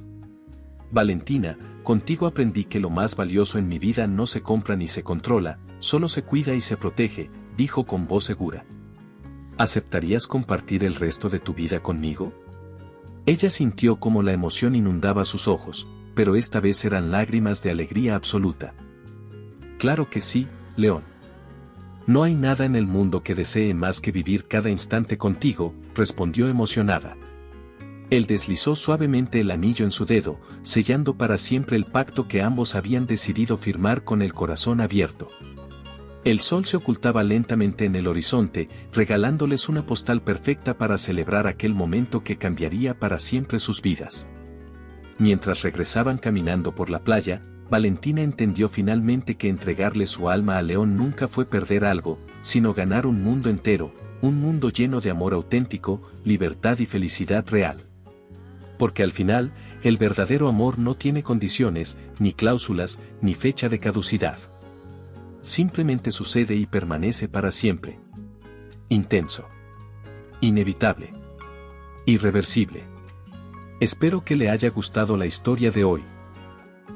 Valentina, contigo aprendí que lo más valioso en mi vida no se compra ni se controla, solo se cuida y se protege, dijo con voz segura. ¿Aceptarías compartir el resto de tu vida conmigo? Ella sintió como la emoción inundaba sus ojos, pero esta vez eran lágrimas de alegría absoluta. Claro que sí, León. No hay nada en el mundo que desee más que vivir cada instante contigo, respondió emocionada. Él deslizó suavemente el anillo en su dedo, sellando para siempre el pacto que ambos habían decidido firmar con el corazón abierto. El sol se ocultaba lentamente en el horizonte, regalándoles una postal perfecta para celebrar aquel momento que cambiaría para siempre sus vidas. Mientras regresaban caminando por la playa, Valentina entendió finalmente que entregarle su alma a León nunca fue perder algo, sino ganar un mundo entero, un mundo lleno de amor auténtico, libertad y felicidad real. Porque al final, el verdadero amor no tiene condiciones, ni cláusulas, ni fecha de caducidad. Simplemente sucede y permanece para siempre. Intenso. Inevitable. Irreversible. Espero que le haya gustado la historia de hoy.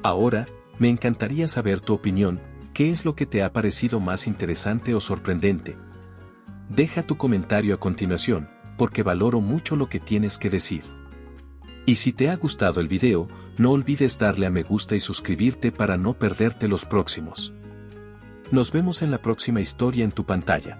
Ahora, me encantaría saber tu opinión, ¿qué es lo que te ha parecido más interesante o sorprendente? Deja tu comentario a continuación, porque valoro mucho lo que tienes que decir. Y si te ha gustado el video, no olvides darle a me gusta y suscribirte para no perderte los próximos. Nos vemos en la próxima historia en tu pantalla.